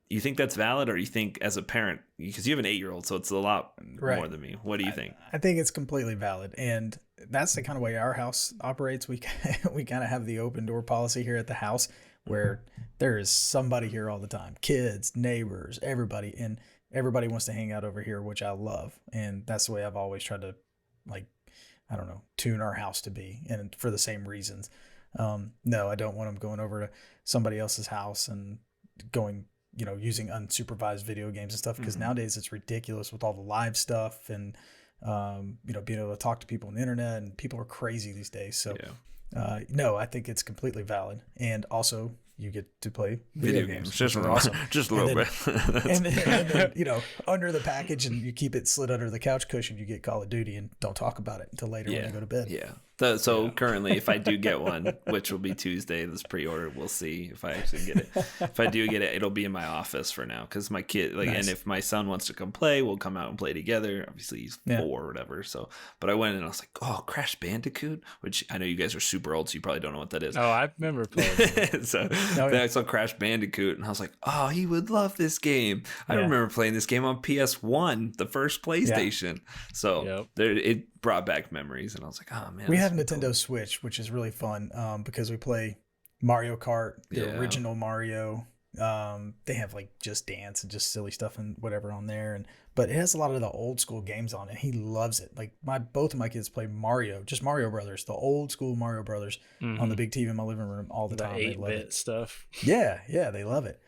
you think that's valid, or you think as a parent, because you have an 8-year-old, so it's a lot more than me. What do you think? I think it's completely valid. And that's the kind of way our house operates. We kind of have the open door policy here at the house where there is somebody here all the time, kids, neighbors, everybody. And everybody wants to hang out over here, which I love. And that's the way I've always tried to, like, I don't know, tune our house to be, and for the same reasons. No, I don't want them going over to somebody else's house and going, using unsupervised video games and stuff. Because nowadays it's ridiculous with all the live stuff and, being able to talk to people on the internet, and people are crazy these days. So, no, I think it's completely valid. And also, you get to play video games. Just awesome. Just a little bit. and then, under the package, and you keep it slid under the couch cushion, you get Call of Duty and don't talk about it until later when you go to bed. Yeah. So currently, if I do get one, which will be Tuesday, this pre-order, we'll see if I actually get it. If I do get it, it'll be in my office for now, because my kid, nice. And if my son wants to come play, we'll come out and play together. Obviously, he's 4 or whatever. So, but I went and I was like, oh, Crash Bandicoot, which I know you guys are super old, so you probably don't know what that is. Oh, I remember playing. So then I saw Crash Bandicoot, and I was like, oh, he would love this game. I remember playing this game on PS1, the first PlayStation. So it brought back memories, and I was like, oh man, we have Nintendo Switch, which is really fun because we play Mario Kart, the original Mario. They have like Just Dance and just silly stuff and whatever on there, but it has a lot of the old school games on it. He loves it. Like both of my kids play Mario Brothers, the old school Mario Brothers on the big TV in my living room all the time. The 8-bit stuff. Yeah, they love it.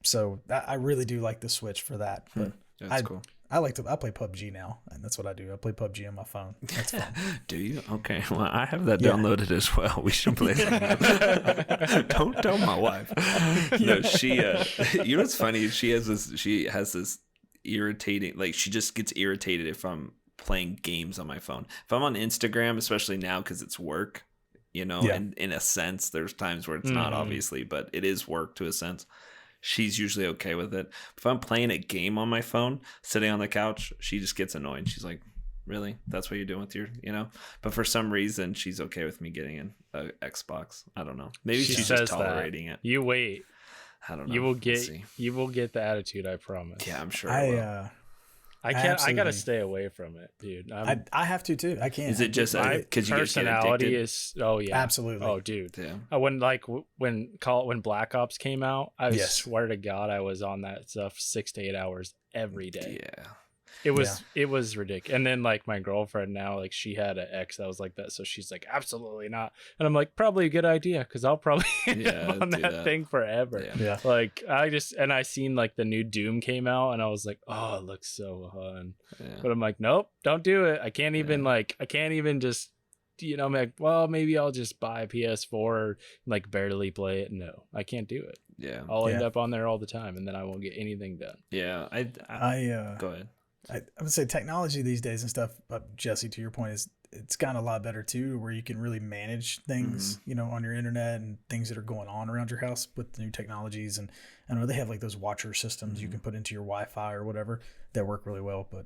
So I really do like the Switch for that. But that's cool. I play PUBG now, and that's what I do. I play PUBG on my phone. That's fun. Do you? Okay. Well, I have that downloaded as well. We should play that. Don't tell my wife. No, she. You know what's funny? She has this irritating. Like, she just gets irritated if I'm playing games on my phone. If I'm on Instagram, especially now because it's work, and in a sense, there's times where it's not, obviously, but it is work to a sense. She's usually okay with it. If I'm playing a game on my phone, sitting on the couch, she just gets annoyed. She's like, really? That's what you're doing with your, But for some reason, she's okay with me getting an Xbox. I don't know. Maybe she's just tolerating it. You wait. I don't know. You will get the attitude, I promise. Yeah, I'm sure I will. I gotta stay away from it, dude. I have to too. I can't. Is it just because your personality is? Oh yeah, absolutely. Oh dude, yeah. When Black Ops came out, I swear to God, I was on that stuff 6 to 8 hours every day. Yeah, it was ridiculous. And then like my girlfriend now, like she had an ex that was like that, so she's like, absolutely not. And I'm like, probably a good idea, because I'll probably end up on that thing forever. Yeah. Like I seen like the new Doom came out, and I was like, oh, it looks so fun. Yeah. But I'm like, nope, don't do it. I can't even just I'm like, well, maybe I'll just buy a PS4 and like barely play it. No, I can't do it. Yeah, I'll end up on there all the time, and then I won't get anything done. Yeah, go ahead. I would say technology these days and stuff, Jesse, to your point, it's gotten a lot better too, where you can really manage things, on your internet and things that are going on around your house with the new technologies. And I know they have like those watcher systems you can put into your Wi-Fi or whatever that work really well. But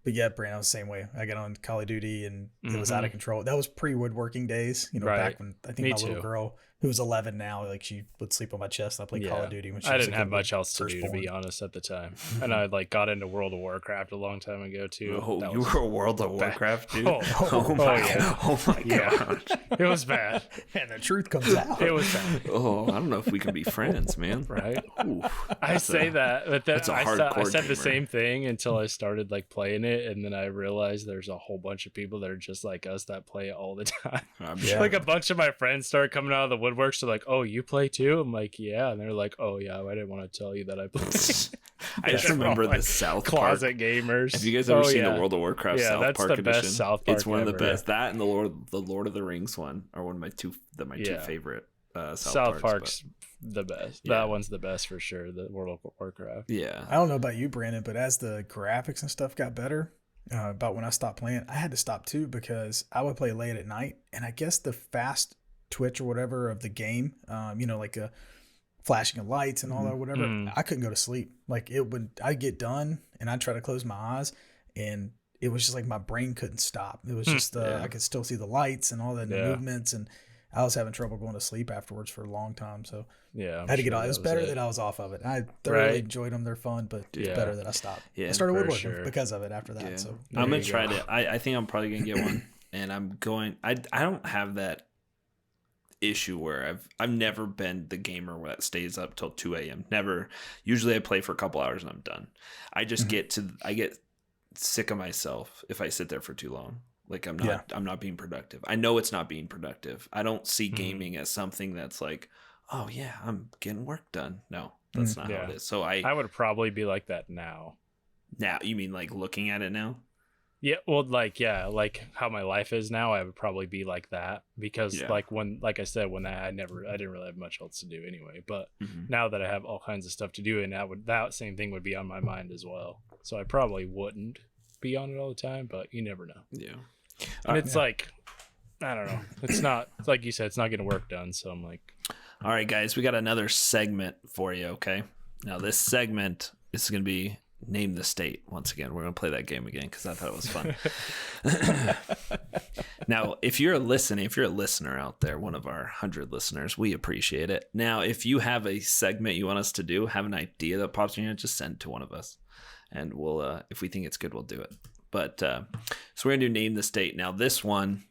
yeah, Brandon, I was the same way. I got on Call of Duty and it was out of control. That was pre-woodworking days, back when I think little girl, who was 11 now, like she would sleep on my chest. I played Call of Duty when she was didn't have much else to do, to be honest, at the time. And I like got into World of Warcraft a long time ago too. Oh, you were a World of Warcraft dude? Oh my gosh. It was bad. And the truth comes out. It was bad. Oh, I don't know if we can be friends, man. Right? I say that, but then I said the same thing until I started like playing it, and then I realized there's a whole bunch of people that are just like us that play it all the time. Like a bunch of my friends started coming out of the Woodworks. They're like, oh, you play too? I'm like, yeah. And they're like, oh yeah, I didn't want to tell you that I play. I just remember the South Park closet gamers. Have you guys ever seen the World of Warcraft South Park edition? Best South Park. It's one of the best. That and the Lord of the Rings one are one of my two favorite South Park's the best. That one's the best for sure. The World of Warcraft. Yeah. I don't know about you, Brandon, but as the graphics and stuff got better, about when I stopped playing, I had to stop too, because I would play late at night, and I guess the fast twitch or whatever of the game, like a flashing of lights and all that, whatever, I couldn't go to sleep. Like I'd get done and I'd try to close my eyes, and it was just like my brain couldn't stop. It was just I could still see the lights and all the movements, and I was having trouble going to sleep afterwards for a long time. So Yeah, I had to get off. It was better that I was off of it. I thoroughly enjoyed them. They're fun, but it's better that I stopped. Yeah, I started woodworking because of it after that. Yeah. So I'm going to try it. I think I'm probably going to get one. And I don't have that issue where I've never been the gamer that stays up till 2 a.m. Never. Usually I play for a couple hours and I'm done. I just I get sick of myself if I sit there for too long. Like I'm not being productive. I know it's not being productive. I don't see gaming as something that's like, oh yeah, I'm getting work done. No, that's not how it is. So I would probably be like that now. Now, you mean like looking at it now? Yeah, well, like how my life is now, I would probably be like that because like I said, when I didn't really have much else to do anyway. But now that I have all kinds of stuff to do, and that same thing would be on my mind as well. So I probably wouldn't be on it all the time, but you never know. Yeah, and it's like, I don't know. It's not like you said, it's not getting work done. So I'm like, all right, guys, we got another segment for you. Okay, now this segment is going to be Name the State. Once again, we're going to play that game again because I thought it was fun. Now, if you're a listener out there, one of our 100 listeners, we appreciate it. Now, if you have a segment you want us to do, have an idea that pops in your head, just send it to one of us. And we'll, if we think it's good, we'll do it. But, so we're going to do Name the State. Now, this one,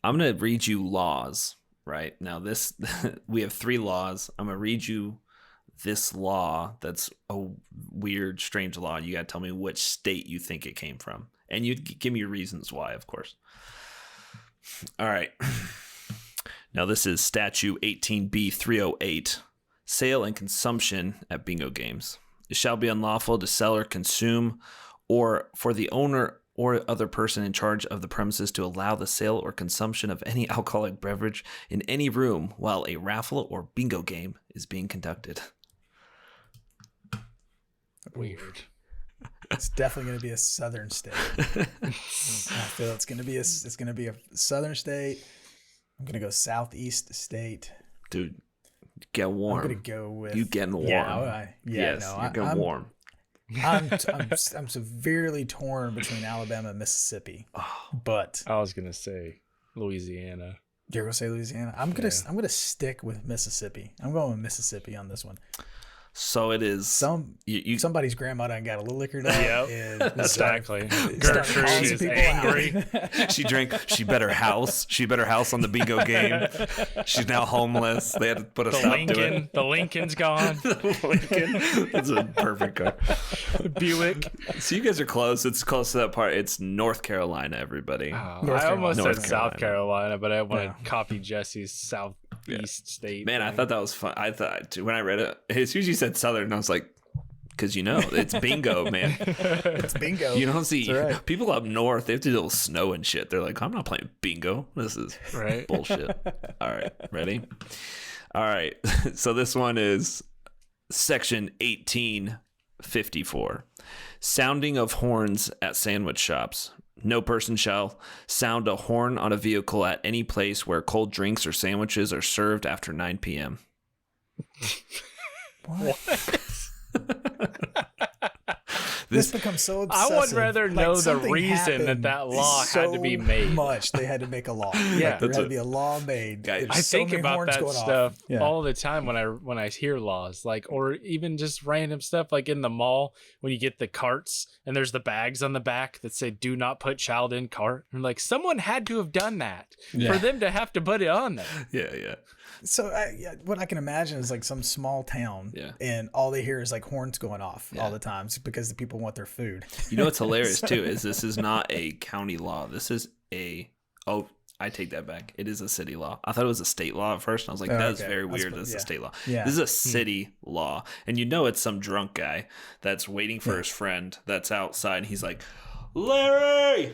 I'm going to read you laws, right? Now, we have 3 laws. I'm going to read you this law that's a weird, strange law. You got to tell me which state you think it came from. And you give me your reasons why, of course. All right. Now, this is Statute 18B 308. Sale and consumption at bingo games. It shall be unlawful to sell or consume, or for the owner or other person in charge of the premises to allow the sale or consumption of any alcoholic beverage in any room while a raffle or bingo game is being conducted. Weird. It's definitely going to be a southern state. I feel it's going to be a southern state. I'm going to go southeast state. Dude, get warm. I'm going to go with you getting warm. Yes, you're getting warm. I'm severely torn between Alabama and Mississippi. But I was going to say Louisiana. You're going to say Louisiana? I'm going to stick with Mississippi. I'm going with Mississippi on this one. So it is somebody's grandma done got a little liquored up. Yep, exactly. Gertrude is angry. She bet her house. She bet her house on the bingo game. She's now homeless. They had to put a stop to it. The Lincoln's gone. The Lincoln. That's a perfect car. Buick. So you guys are close. It's close to that part. It's North Carolina, everybody. I almost said South Carolina, but I want to copy Jesse's Southeast state. Man, I thought that was fun. I thought when I read it, as soon as you said Southern, I was like, because it's bingo, man. It's bingo. You don't see people up north. They have to deal with snow and shit. They're like, I'm not playing bingo. This is bullshit. All right, ready? All right. So this one is Section 1854. Sounding of horns at sandwich shops. No person shall sound a horn on a vehicle at any place where cold drinks or sandwiches are served after 9 p.m. What? This becomes so obsessive. I would rather know the reason that law had to be made. They had to make a law. Yeah, there had to be a law made. Guys, I think about that stuff all the time when I hear laws, like, or even just random stuff like in the mall when you get the carts and there's the bags on the back that say "Do not put child in cart." And like someone had to have done that for them to have to put it on there. Yeah. So what I can imagine is like some small town, and all they hear is like horns going off all the time because the people want their food. You know what's hilarious too is this is not a county law. This is I take that back. It is a city law. I thought it was a state law at first. And I was like, that is very weird. This is a state law. Yeah. This is a city law, and it's some drunk guy that's waiting for his friend that's outside, and he's like, Larry.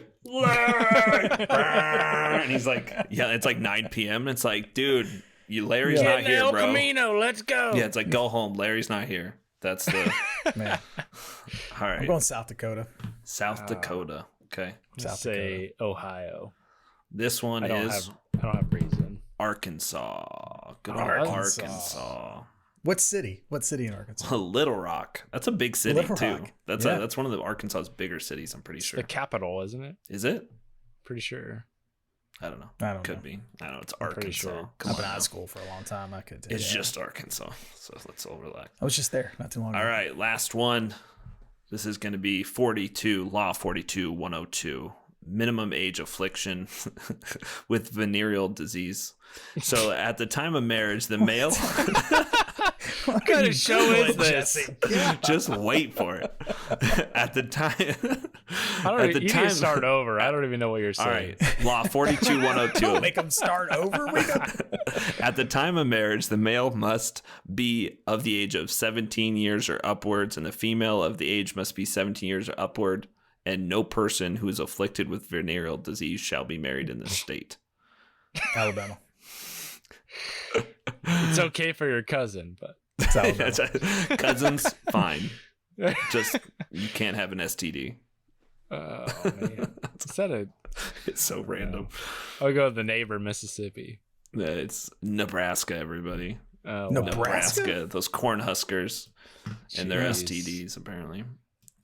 And he's like, it's like 9 p.m. And it's like, dude. Larry's not here, El bro. Camino, let's go. Yeah, it's like, go home. Larry's not here. That's the... Man. All right. I'm going South Dakota. South Dakota. Okay. Say Ohio. This one I don't have reason. Arkansas. Good old Arkansas. What city? What city in Arkansas? Little Rock. That's a big city, too. Rock. That's one of the Arkansas's bigger cities, I'm pretty sure. The capital, isn't it? Is it? Pretty sure. I don't know. I don't Could know. be. I know it's I'm pretty Arkansas. sure. Come I've been on out now. of school for a long time. I could. It's just Arkansas, so let's all relax. I was just there not too long ago. All right, last one. This is going to be 42, Law 42-102. Minimum age affliction with venereal disease. So at the time of marriage, the male... What kind of show is this? Just wait for it. At the time... You need to start over. I don't even know what you're saying. All right, Law 42-102. Don't make them start over. At the time of marriage, the male must be of the age of 17 years or upwards, and the female of the age must be 17 years or upward, and no person who is afflicted with venereal disease shall be married in this state. Alabama. It's okay for your cousin, but It's Alabama. Cousins, fine. Just, you can't have an STD. oh man, is that a? It's so random. I'll go with the neighbor, Mississippi. It's Nebraska, everybody. Oh, Nebraska? Those corn huskers and their Jeez. STDs, apparently.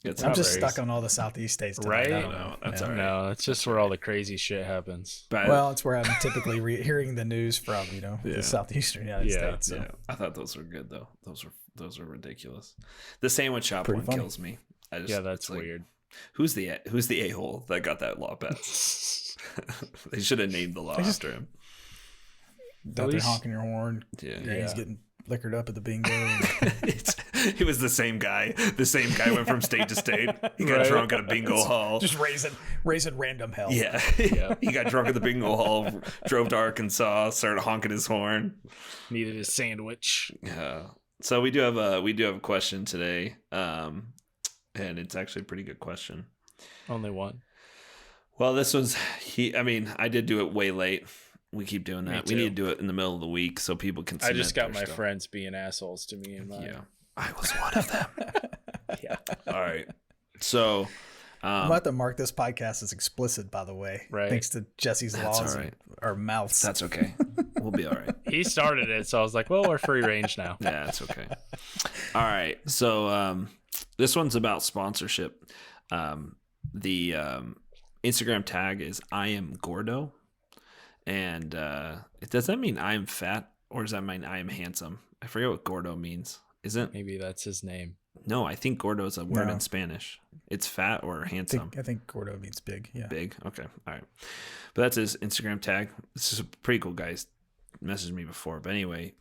It's I'm just Strawberries. stuck on all the southeast states tonight. Right? I don't No, know. that's Yeah. all right. No, it's just where all the crazy shit happens. But, Well, it's where I'm typically hearing the news from, Yeah. the southeastern United Yeah. States. So. yeah, I thought those were good though. Those are ridiculous. The sandwich shop Pretty one funny. kills me. Yeah, that's it's like, weird. Who's the a-hole that got that law passed? They should have named the law just- after him. Out there least- honking your horn. Yeah. Yeah, he's getting liquored up at the bingo. He was the same guy. The same guy went from state to state. He got Right. drunk at a bingo hall. Just raising random hell. Yeah. He got drunk at the bingo hall, drove to Arkansas, started honking his horn. Needed a sandwich. So we do have a question today. And it's actually a pretty good question. Only one. Well, this was I did do it way late. We keep doing Me that. We too. need to do it in the middle of the week so people can I just got their my stuff. friends being assholes to me and mine. Yeah. I was one of them. Yeah. All right. So I'm about to mark this podcast as explicit, by the way. Right. Thanks to Jesse's That's laws all right. and our mouths. that's okay. We'll be all right. He started it, so I was like, well, we're free range now. Yeah, that's okay. All right. So this one's about sponsorship. The Instagram tag is I am Gordo. And does that mean I am fat or does that mean I am handsome? I forget what Gordo means. Isn't? Maybe that's his name. No, I think Gordo is a word No. in Spanish. It's fat or handsome. I think Gordo means big. Yeah. Big. Okay. All right. But that's his Instagram tag. This is a pretty cool guy. He's messaged me before. But anyway,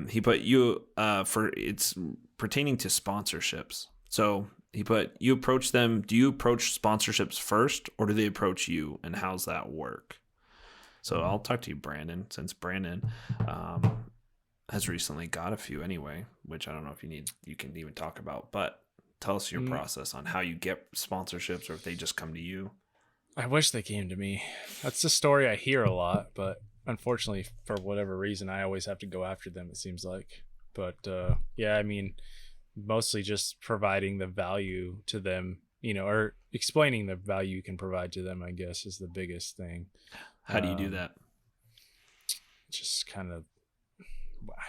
he put you for it's pertaining to sponsorships. So he put you approach them. Do you approach sponsorships first or do they approach you? And how's that work? So I'll talk to you, Brandon, since Brandon has recently got a few anyway, which I don't know if you can even talk about, but tell us your process on how you get sponsorships or if they just come to you. I wish they came to me. That's the story I hear a lot, but unfortunately, for whatever reason, I always have to go after them, it seems like. But yeah, I mean, mostly just providing the value to them, or explaining the value you can provide to them, I guess, is the biggest thing. How do you do that? Just kind of,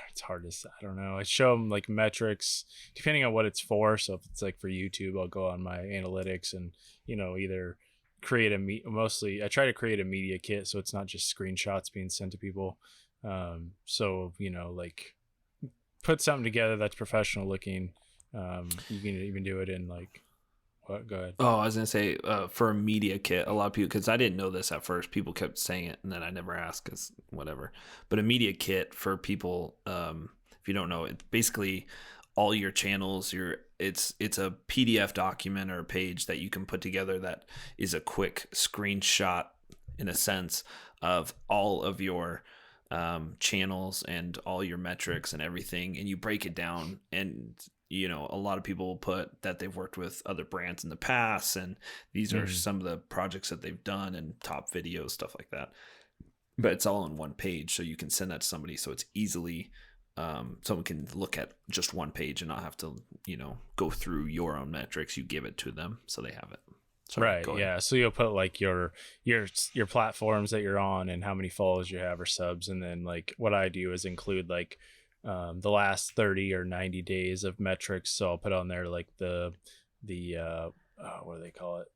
it's hard to say. I don't know. I show them like metrics depending on what it's for. So if it's like for YouTube, I'll go on my analytics and, either create mostly I try to create a media kit. So it's not just screenshots being sent to people. So, like put something together that's professional looking. You can even do it in like, what? Go ahead. Oh, I was going to say for a media kit, a lot of people, because I didn't know this at first, people kept saying it and then I never asked because whatever. But a media kit for people, if you don't know, it's basically all your channels, it's a PDF document or a page that you can put together that is a quick screenshot in a sense of all of your channels and all your metrics and everything. And you break it down and a lot of people will put that they've worked with other brands in the past, and these are some of the projects that they've done and top videos, stuff like that. But it's all on one page, so you can send that to somebody, so it's easily someone can look at just one page and not have to, go through your own metrics. You give it to them, so they have it. So Right. go ahead. Yeah. So you'll put like your platforms that you're on and how many follows you have or subs, and then like what I do is include like the last 30 or 90 days of metrics. So I'll put on there like the what do they call it?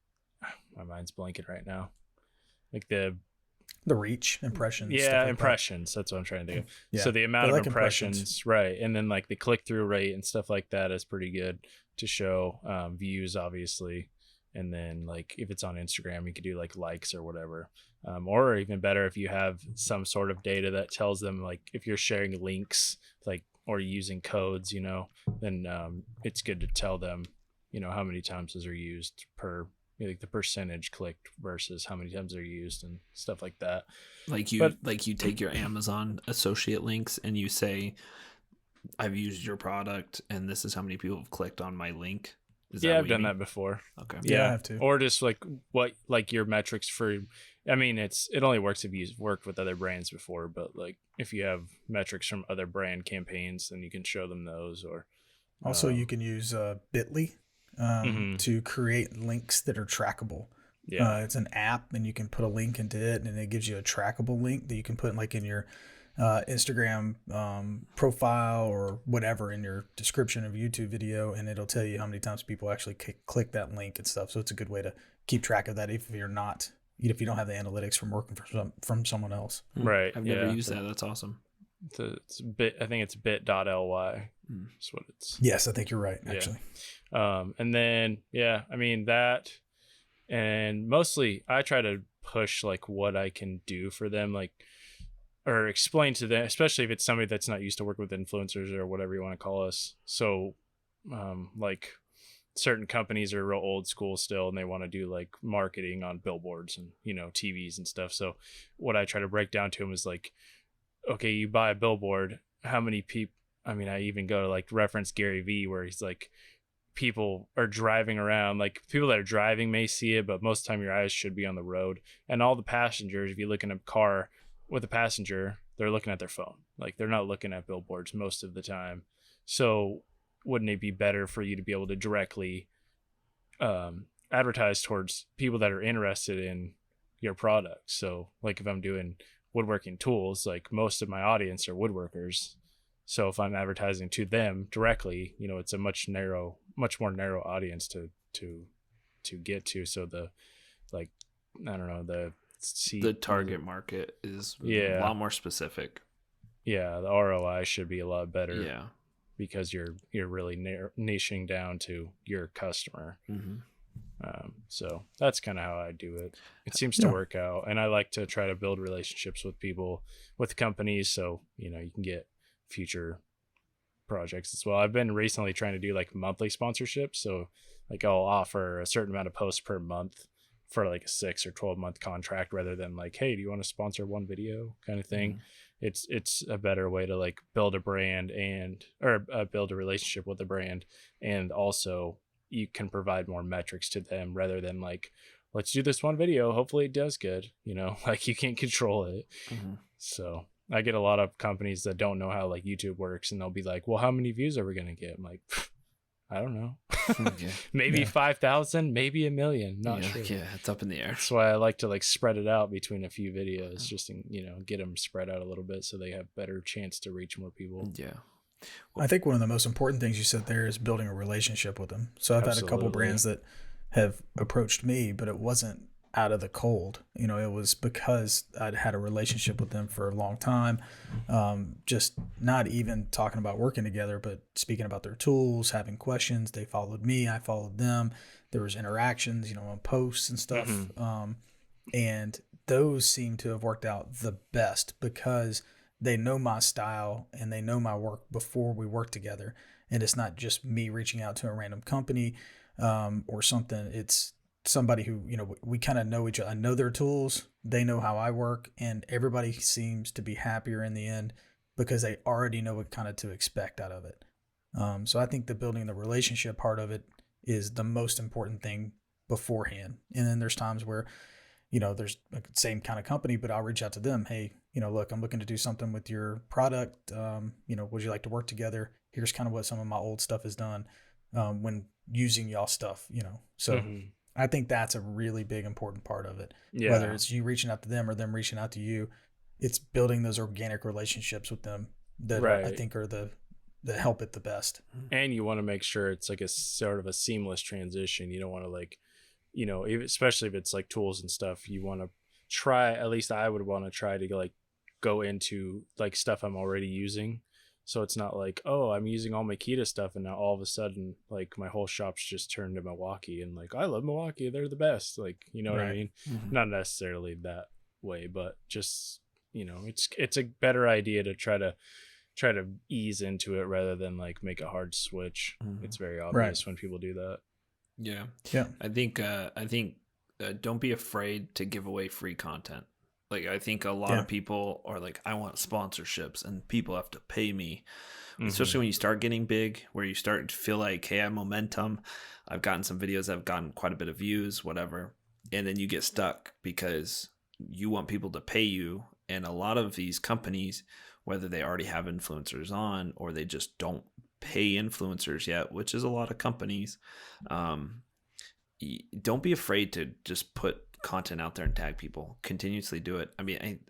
My mind's blanking right now. Like the The reach, impressions. Stuff Yeah, like impressions. That's what I'm trying to think of. Yeah, So the amount they of like impressions, right? And then like the click through rate and stuff like that is pretty good to show views, obviously. And then like if it's on Instagram, you could do like likes or whatever. Or even better if you have some sort of data that tells them like if you're sharing links like or using codes, you know, then it's good to tell them, you know, how many times those are used per, like the percentage clicked versus how many times they're used and stuff like that. Like you take your Amazon associate links and you say, I've used your product and this is how many people have clicked on my link. Yeah, I've done that before. Okay. Yeah, I have to. Or just like what, like your metrics for, I mean, it only works if you've worked with other brands before, but like if you have metrics from other brand campaigns, then you can show them those. Or also you can use Bitly to create links that are trackable. Yeah. It's an app and you can put a link into it and it gives you a trackable link that you can put like in your Instagram profile or whatever in your description of a YouTube video, and it'll tell you how many times people actually click that link and stuff. So it's a good way to keep track of that if you don't have the analytics from working from someone else. Right. I've never used that. That's awesome. It's I think it's bit.ly. That's what it's. Yes, I think you're right, actually. And then, I mean that, and mostly I try to push like what I can do for them, like, or explain to them, especially if it's somebody that's not used to work with influencers or whatever you want to call us. So, like certain companies are real old school still, and they want to do like marketing on billboards and, you know, TVs and stuff. So what I try to break down to them is like, okay, you buy a billboard, how many people, I mean, I even go to like reference Gary Vee where he's like, people are driving around, like people that are driving may see it, but most of the time your eyes should be on the road. And all the passengers, if you look in a car with a passenger, they're looking at their phone. Like they're not looking at billboards most of the time. So wouldn't it be better for you to be able to directly advertise towards people that are interested in your product? So like if I'm doing woodworking tools, like most of my audience are woodworkers. So if I'm advertising to them directly, you know, it's a much more narrow audience to get to. So the, like, I don't know, the target market is a lot more specific. Yeah. The ROI should be a lot better. Yeah. Because you're really niching down to your customer. So that's kind of how I do it. It seems to work out. And I like to try to build relationships with people, with companies. So, you know, you can get future projects as well. I've been recently trying to do like monthly sponsorships. So like I'll offer a certain amount of posts per month for like a 6 or 12 month contract rather than like, hey, do you want to sponsor one video kind of thing? It's a better way to like build a brand build a relationship with the brand. And also you can provide more metrics to them rather than like, let's do this one video. Hopefully it does good. You know, like you can't control it. So I get a lot of companies that don't know how like YouTube works, and they'll be like, well, how many views are we going to get? I'm like, I don't know. Maybe 5,000, maybe 1 million. Not sure. Yeah, it's up in the air. That's why I like to like spread it out between a few videos, just to, you know, get them spread out a little bit so they have better chance to reach more people. Yeah. I think one of the most important things you said there is building a relationship with them. So I've had a couple brands that have approached me, but it wasn't out of the cold. You know, it was because I'd had a relationship with them for a long time. Just not even talking about working together, but speaking about their tools, having questions. They followed me, I followed them. There was interactions, you know, on posts and stuff. And those seem to have worked out the best because they know my style and they know my work before we work together. And it's not just me reaching out to a random company or something. It's somebody who, you know, we kind of know each other. I know their tools, they know how I work, and everybody seems to be happier in the end because they already know what kind of to expect out of it. So I think the building the relationship part of it is the most important thing beforehand. And then there's times where, you know, there's the same kind of company, but I'll reach out to them. Hey, you know, look, I'm looking to do something with your product. You know, would you like to work together? Here's kind of what some of my old stuff has done when using y'all stuff, you know. So I think that's a really big, important part of it. Yeah. Whether it's you reaching out to them or them reaching out to you, it's building those organic relationships with them that I think are that help it the best. And you want to make sure it's like a sort of a seamless transition. You don't want to like, you know, especially if it's like tools and stuff, you want to at least I would want to try to like go into like stuff I'm already using. So it's not like, oh, I'm using all Makita stuff and now all of a sudden like my whole shop's just turned to Milwaukee and like, I love Milwaukee. They're the best. Like, you know what I mean? Not necessarily that way, but just, you know, it's a better idea to try to ease into it rather than like make a hard switch. It's very obvious when people do that. Yeah. I think don't be afraid to give away free content. Like, I think a lot of people are like, I want sponsorships and people have to pay me, especially when you start getting big, where you start to feel like, hey, I have momentum. I've gotten some videos that have gotten quite a bit of views, whatever. And then you get stuck because you want people to pay you. And a lot of these companies, whether they already have influencers on or they just don't pay influencers yet, which is a lot of companies, don't be afraid to just put content out there and tag people. Continuously do it. I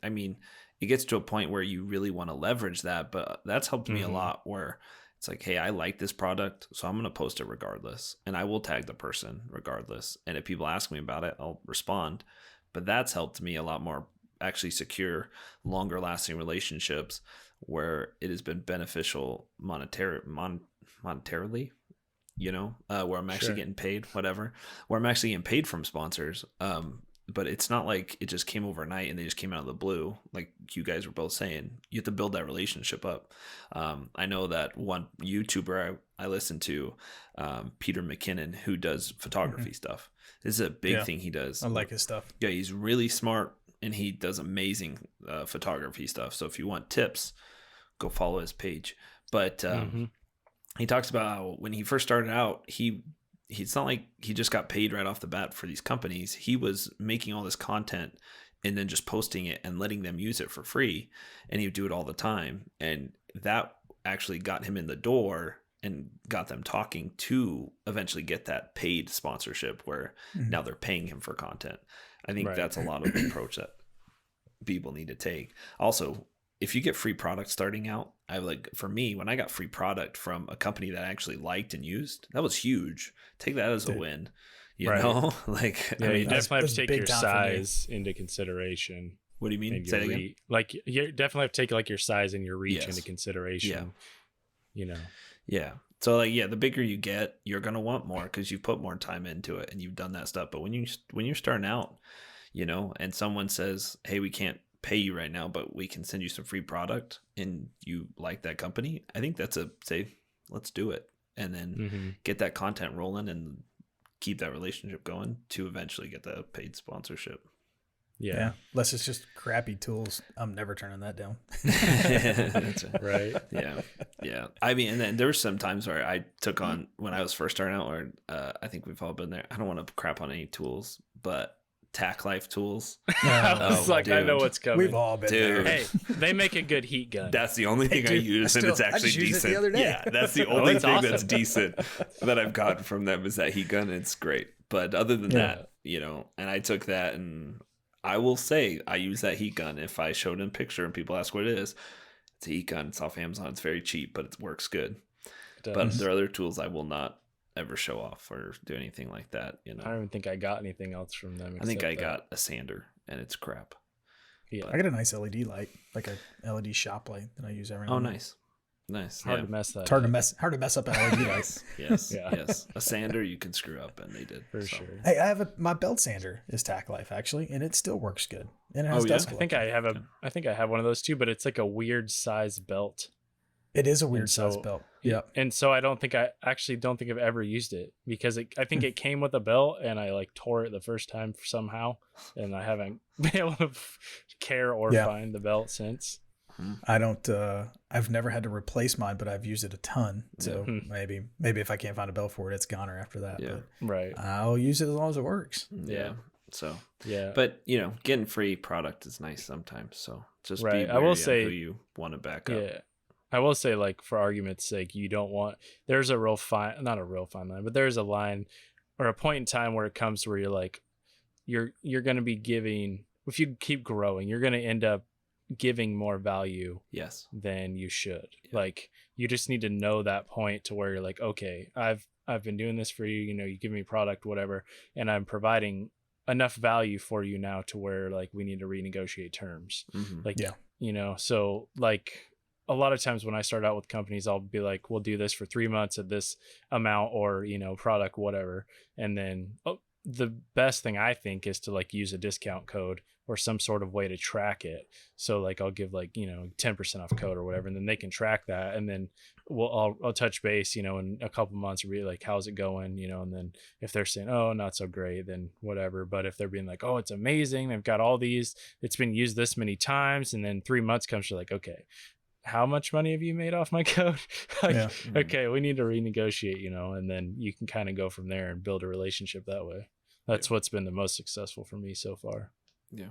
mean, it gets to a point where you really want to leverage that, but that's helped me a lot, where it's like, hey, I like this product, so I'm going to post it regardless, and I will tag the person regardless. And if people ask me about it, I'll respond. But that's helped me a lot more actually secure longer lasting relationships where it has been beneficial monetarily, you know, where I'm actually getting paid, where I'm actually getting paid from sponsors. But it's not like it just came overnight and they just came out of the blue. Like you guys were both saying, you have to build that relationship up. I know that one YouTuber I listen to, Peter McKinnon, who does photography stuff. This is a big thing he does. I like his stuff. Yeah, he's really smart and he does amazing photography stuff. So if you want tips, go follow his page. But he talks about how when he first started out, it's not like he just got paid right off the bat for these companies. He was making all this content and then just posting it and letting them use it for free. And he would do it all the time. And that actually got him in the door and got them talking to eventually get that paid sponsorship where now they're paying him for content. I think that's a lot of the approach that people need to take. Also, if you get free product starting out, for me, when I got free product from a company that I actually liked and used, that was huge. Take that as a win, you know? Like, yeah, I mean, you definitely have to take your size into consideration. What do you mean? Say that again? Like, you definitely have to take like your size and your reach into consideration. You know? Yeah. So like, the bigger you get, you're going to want more because you've put more time into it and you've done that stuff. But when you're starting out, you know, and someone says, hey, we can't pay you right now, but we can send you some free product, and you like that company, I think that's let's do it, and then get that content rolling and keep that relationship going to eventually get the paid sponsorship. Yeah. Unless it's just crappy tools, I'm never turning that down. Right. Yeah. I mean, and then there were some times where I took on, when I was first starting out, or I think we've all been there. I don't want to crap on any tools, but Tack Life tools. I was like, dude, I know what's coming. We've all been there. Hey, they make a good heat gun. That's the only thing I use, and it's actually decent. The other day. Yeah, that's the only thing that's decent that I've gotten from them is that heat gun. It's great. But other than that, you know, and I took that, and I will say I use that heat gun. If I showed in a picture and people ask what it is, it's a heat gun. It's off Amazon. It's very cheap, but it works good. But there are other tools I will not ever show off or do anything like that, you know. I don't even think I got anything else from them. I think I got a sander, and it's crap. Yeah, I got a nice LED light, like a LED shop light that I use every now and then. Nice. Hard to mess that. It's hard to mess up an LED light. Yes. A sander you can screw up, and they did for sure. Hey, I have my belt sander is Tack Life actually, and it still works good. And it has dust collector. I think I have one of those too, but it's like a weird size belt. It is a weird size belt. Yeah. And so I don't think I've ever used it because I think it came with a belt and I like tore it the first time somehow, and I haven't been able to care or find the belt since. I don't, I've never had to replace mine, but I've used it a ton. So maybe if I can't find a belt for it, it's goner after that. Yeah. But I'll use it as long as it works. Yeah. So, but you know, getting free product is nice sometimes. So just be wary of who you want to back up. Yeah. I will say, like, for argument's sake, you don't want, there's a real fine, not a real fine line, but there's a line or a point in time where it comes to where you're like, you're going to be giving, if you keep growing, you're going to end up giving more value than you should. Like, you just need to know that point to where you're like, okay, I've been doing this for you, you know, you give me product, whatever, and I'm providing enough value for you now to where like we need to renegotiate terms. Like, so like a lot of times when I start out with companies, I'll be like, we'll do this for 3 months at this amount or, product, whatever. And then the best thing I think is to like use a discount code or some sort of way to track it. So like I'll give like, 10% off code or whatever, and then they can track that. And then I'll touch base, in a couple months, be like, how's it going? And then if they're saying, oh, not so great, then whatever. But if they're being like, oh, it's amazing, they've got all these, it's been used this many times. And then 3 months comes, you're like, okay, how much money have you made off my code? Okay, we need to renegotiate, and then you can kind of go from there and build a relationship that way. That's what's been the most successful for me so far. Yeah.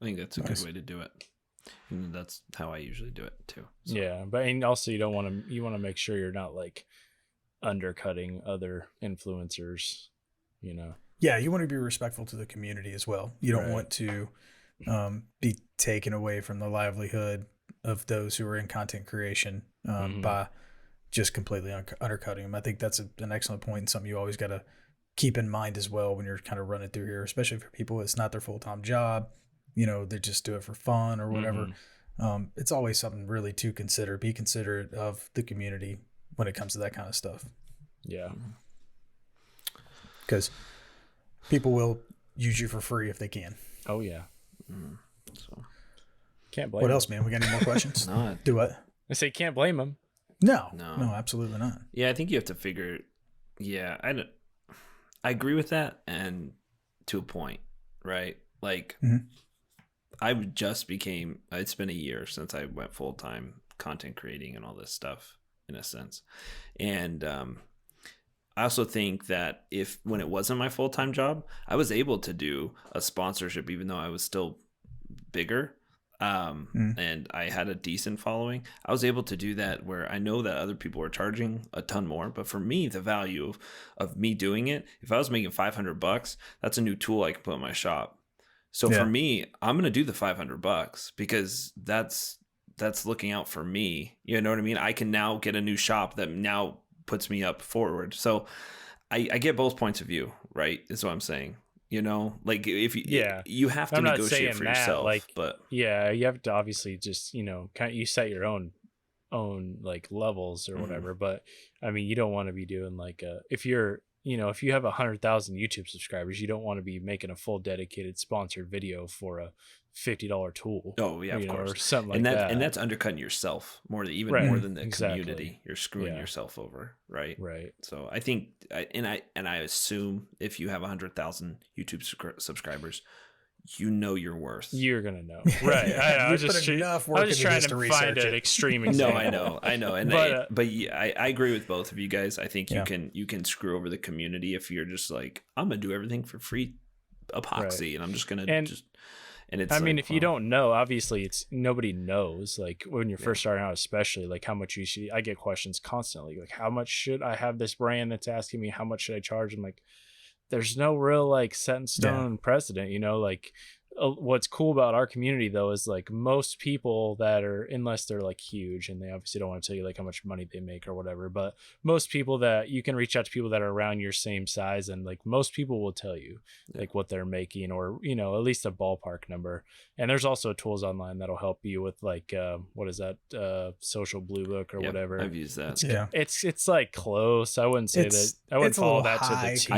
I think that's a good way to do it. And that's how I usually do it too. So. Yeah. But and also you want to make sure you're not like undercutting other influencers, Yeah. You want to be respectful to the community as well. You don't want to be taken away from the livelihood of those who are in content creation by just completely undercutting them. I think that's an excellent point and something you always got to keep in mind as well when you're kind of running through here, especially for people it's not their full-time job, they just do it for fun or whatever. It's always something really to consider. Be considerate of the community when it comes to that kind of stuff. Yeah. Because people will use you for free if they can. Oh yeah. So can't blame What them. else, man? We got any more questions? Not. Do what? I say can't blame them. No, absolutely not. Yeah, I think you have to figure. Yeah, I agree with that, and to a point, right? Like, I just became. It's been a year since I went full time content creating and all this stuff, in a sense, and I also think that when it wasn't my full time job, I was able to do a sponsorship, even though I was still bigger. And I had a decent following. I was able to do that where I know that other people were charging a ton more, but for me, the value of me doing it, if I was making $500, that's a new tool I can put in my shop. So for me, I'm going to do the $500 because that's looking out for me. You know what I mean? I can now get a new shop that now puts me up forward. So I get both points of view, right? Is what I'm saying. Like if you have to negotiate for yourself, but you have to obviously just, you set your own like levels or whatever. But I mean, you don't want to be doing like, if you have 100,000 YouTube subscribers, you don't want to be making a full dedicated sponsored video for a $50 tool. Oh yeah, of course, or something like that. And that's undercutting yourself more than the community. You're screwing yourself over, right? Right. So I think, I assume if you have 100,000 YouTube subscribers, your worth. You're gonna know, right? I was just trying to find an extreme example. I know, and but I agree with both of you guys. I think you can screw over the community if you're just like, I'm gonna do everything for free epoxy, and I'm just gonna And it's if you don't know, obviously nobody knows. Like when you're first starting out, especially like how much I get questions constantly. Like, how much should I have this brand that's asking me how much should I charge? I'm like, there's no real like set in stone precedent, like what's cool about our community though is like most people that are, unless they're like huge and they obviously don't want to tell you like how much money they make or whatever, but most people that you can reach out to people that are around your same size, and like most people will tell you like what they're making, or at least a ballpark number. And there's also tools online that'll help you with like what is that, Social Blue Book or whatever. I've used that. It's like close. I wouldn't say that. I wouldn't follow that to the T.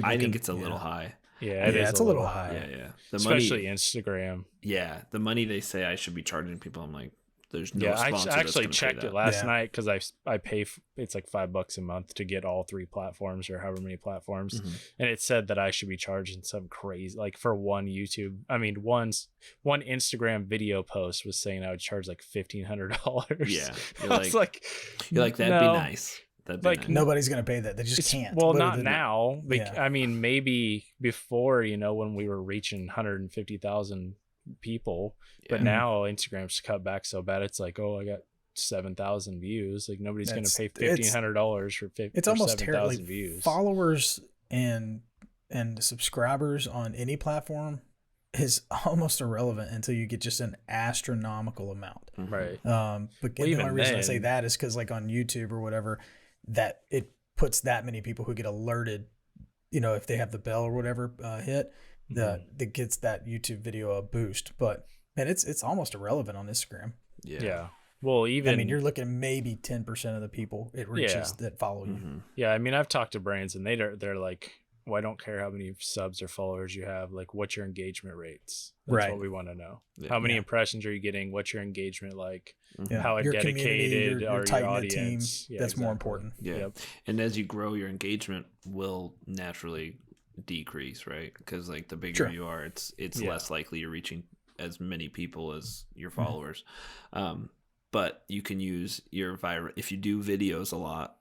I think it's a little high. Yeah, it's a little high. Yeah. Especially Instagram. Yeah, the money they say I should be charging people, I'm like, there's no Yeah, sponsor I actually checked it last Yeah. night because I pay it's like $5 a month to get all 3 platforms or however many platforms, and it said that I should be charging some crazy, like for one Instagram video post was saying I would charge like $1,500. Yeah, you're like that'd be nice. That'd be like, nice. Nobody's gonna pay that. They just can't. Well, not now. Yeah. I mean, maybe before, when we were reaching 150,000 people, but now Instagram's cut back so bad. It's like, oh, I got 7,000 views. Like nobody's going to pay $1,500 for 50. It's almost 7,000 views. Followers and subscribers on any platform is almost irrelevant until you get just an astronomical amount. Right. But the only reason I say that is because like on YouTube or whatever, that it puts that many people who get alerted, if they have the bell or whatever hit, that gets that YouTube video a boost. But man, it's almost irrelevant on Instagram. Yeah. Well, even I mean, you're looking maybe 10% of the people it reaches that follow you. Yeah, I mean, I've talked to brands and they're like, well, I don't care how many subs or followers you have. Like, what's your engagement rates? That's what we want to know. How many impressions are you getting? What's your engagement like? How your dedicated are your audience? Team, that's more important. Yeah. Yep. And as you grow, your engagement will naturally decrease, right? Because like the bigger you are, it's less likely you're reaching as many people as your followers. But you can use your viral, if you do videos a lot,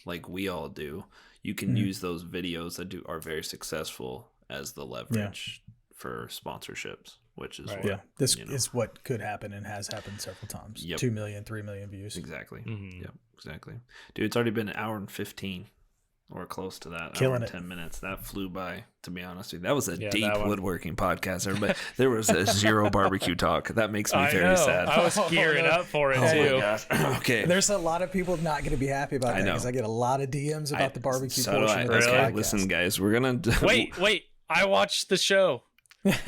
like we all do, you can use those videos that are very successful as the leverage for sponsorships, which is what, this is what could happen and has happened several times. 2 million, 3 million views. Exactly. Yep, exactly. Dude, it's already been an hour and 15 or close to that. Killing hour and it. 10 minutes. That flew by, to be honest with you. That was a deep woodworking podcast, everybody. There was a zero barbecue talk. That makes me very sad. I was gearing up for it too. My gosh. Okay. There's a lot of people not going to be happy about that because I get a lot of DMs about the barbecue portion of this podcast. Listen, guys, we're going to... Wait. I watched the show.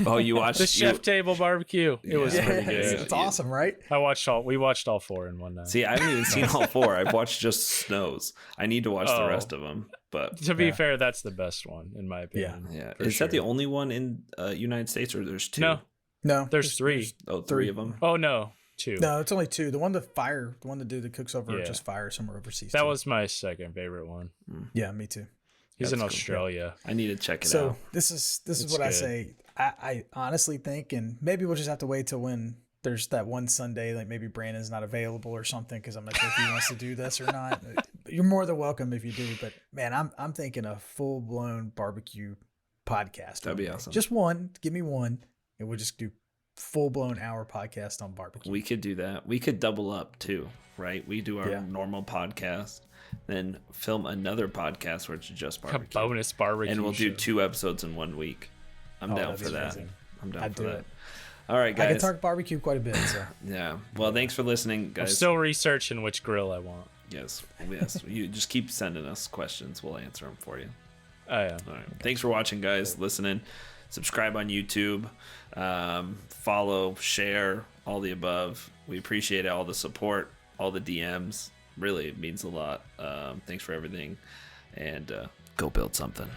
Oh, you watched the Chef Table Barbecue? It was pretty good. It's awesome, right? We watched all 4 in one night. See, I haven't even seen all 4. I've watched just Snows. I need to watch the rest of them. But to be fair, that's the best one in my opinion. Yeah. Is that the only one in United States, or there's 2? No, there's 3. Oh, 3 of them. Oh no, 2. No, it's only 2. The one the dude that cooks over just fire somewhere overseas. That was my second favorite one. Yeah, me too. He's in Australia. I need to check it out. So this is what I say. I honestly think, and maybe we'll just have to wait till when there's that one Sunday, like maybe Brandon's not available or something, because I'm not sure if he wants to do this or not. You're more than welcome if you do. But man, I'm thinking a full blown barbecue podcast. That'd be awesome. Just one. Give me one, and we'll just do full blown hour podcast on barbecue. We could do that. We could double up too, right? We do our normal podcast, then film another podcast where it's just barbecue. A bonus barbecue. And we'll do 2 episodes in 1 week. I'm down for that. I'm down for that. It. All right, guys. I can talk barbecue quite a bit. So yeah. Well, thanks for listening, guys. I'm still researching which grill I want. Yes. You just keep sending us questions. We'll answer them for you. Oh, yeah. All right. Thanks for watching, guys. Listening. Subscribe on YouTube. Follow, share, all the above. We appreciate all the support, all the DMs. Really, it means a lot. Thanks for everything. And go build something.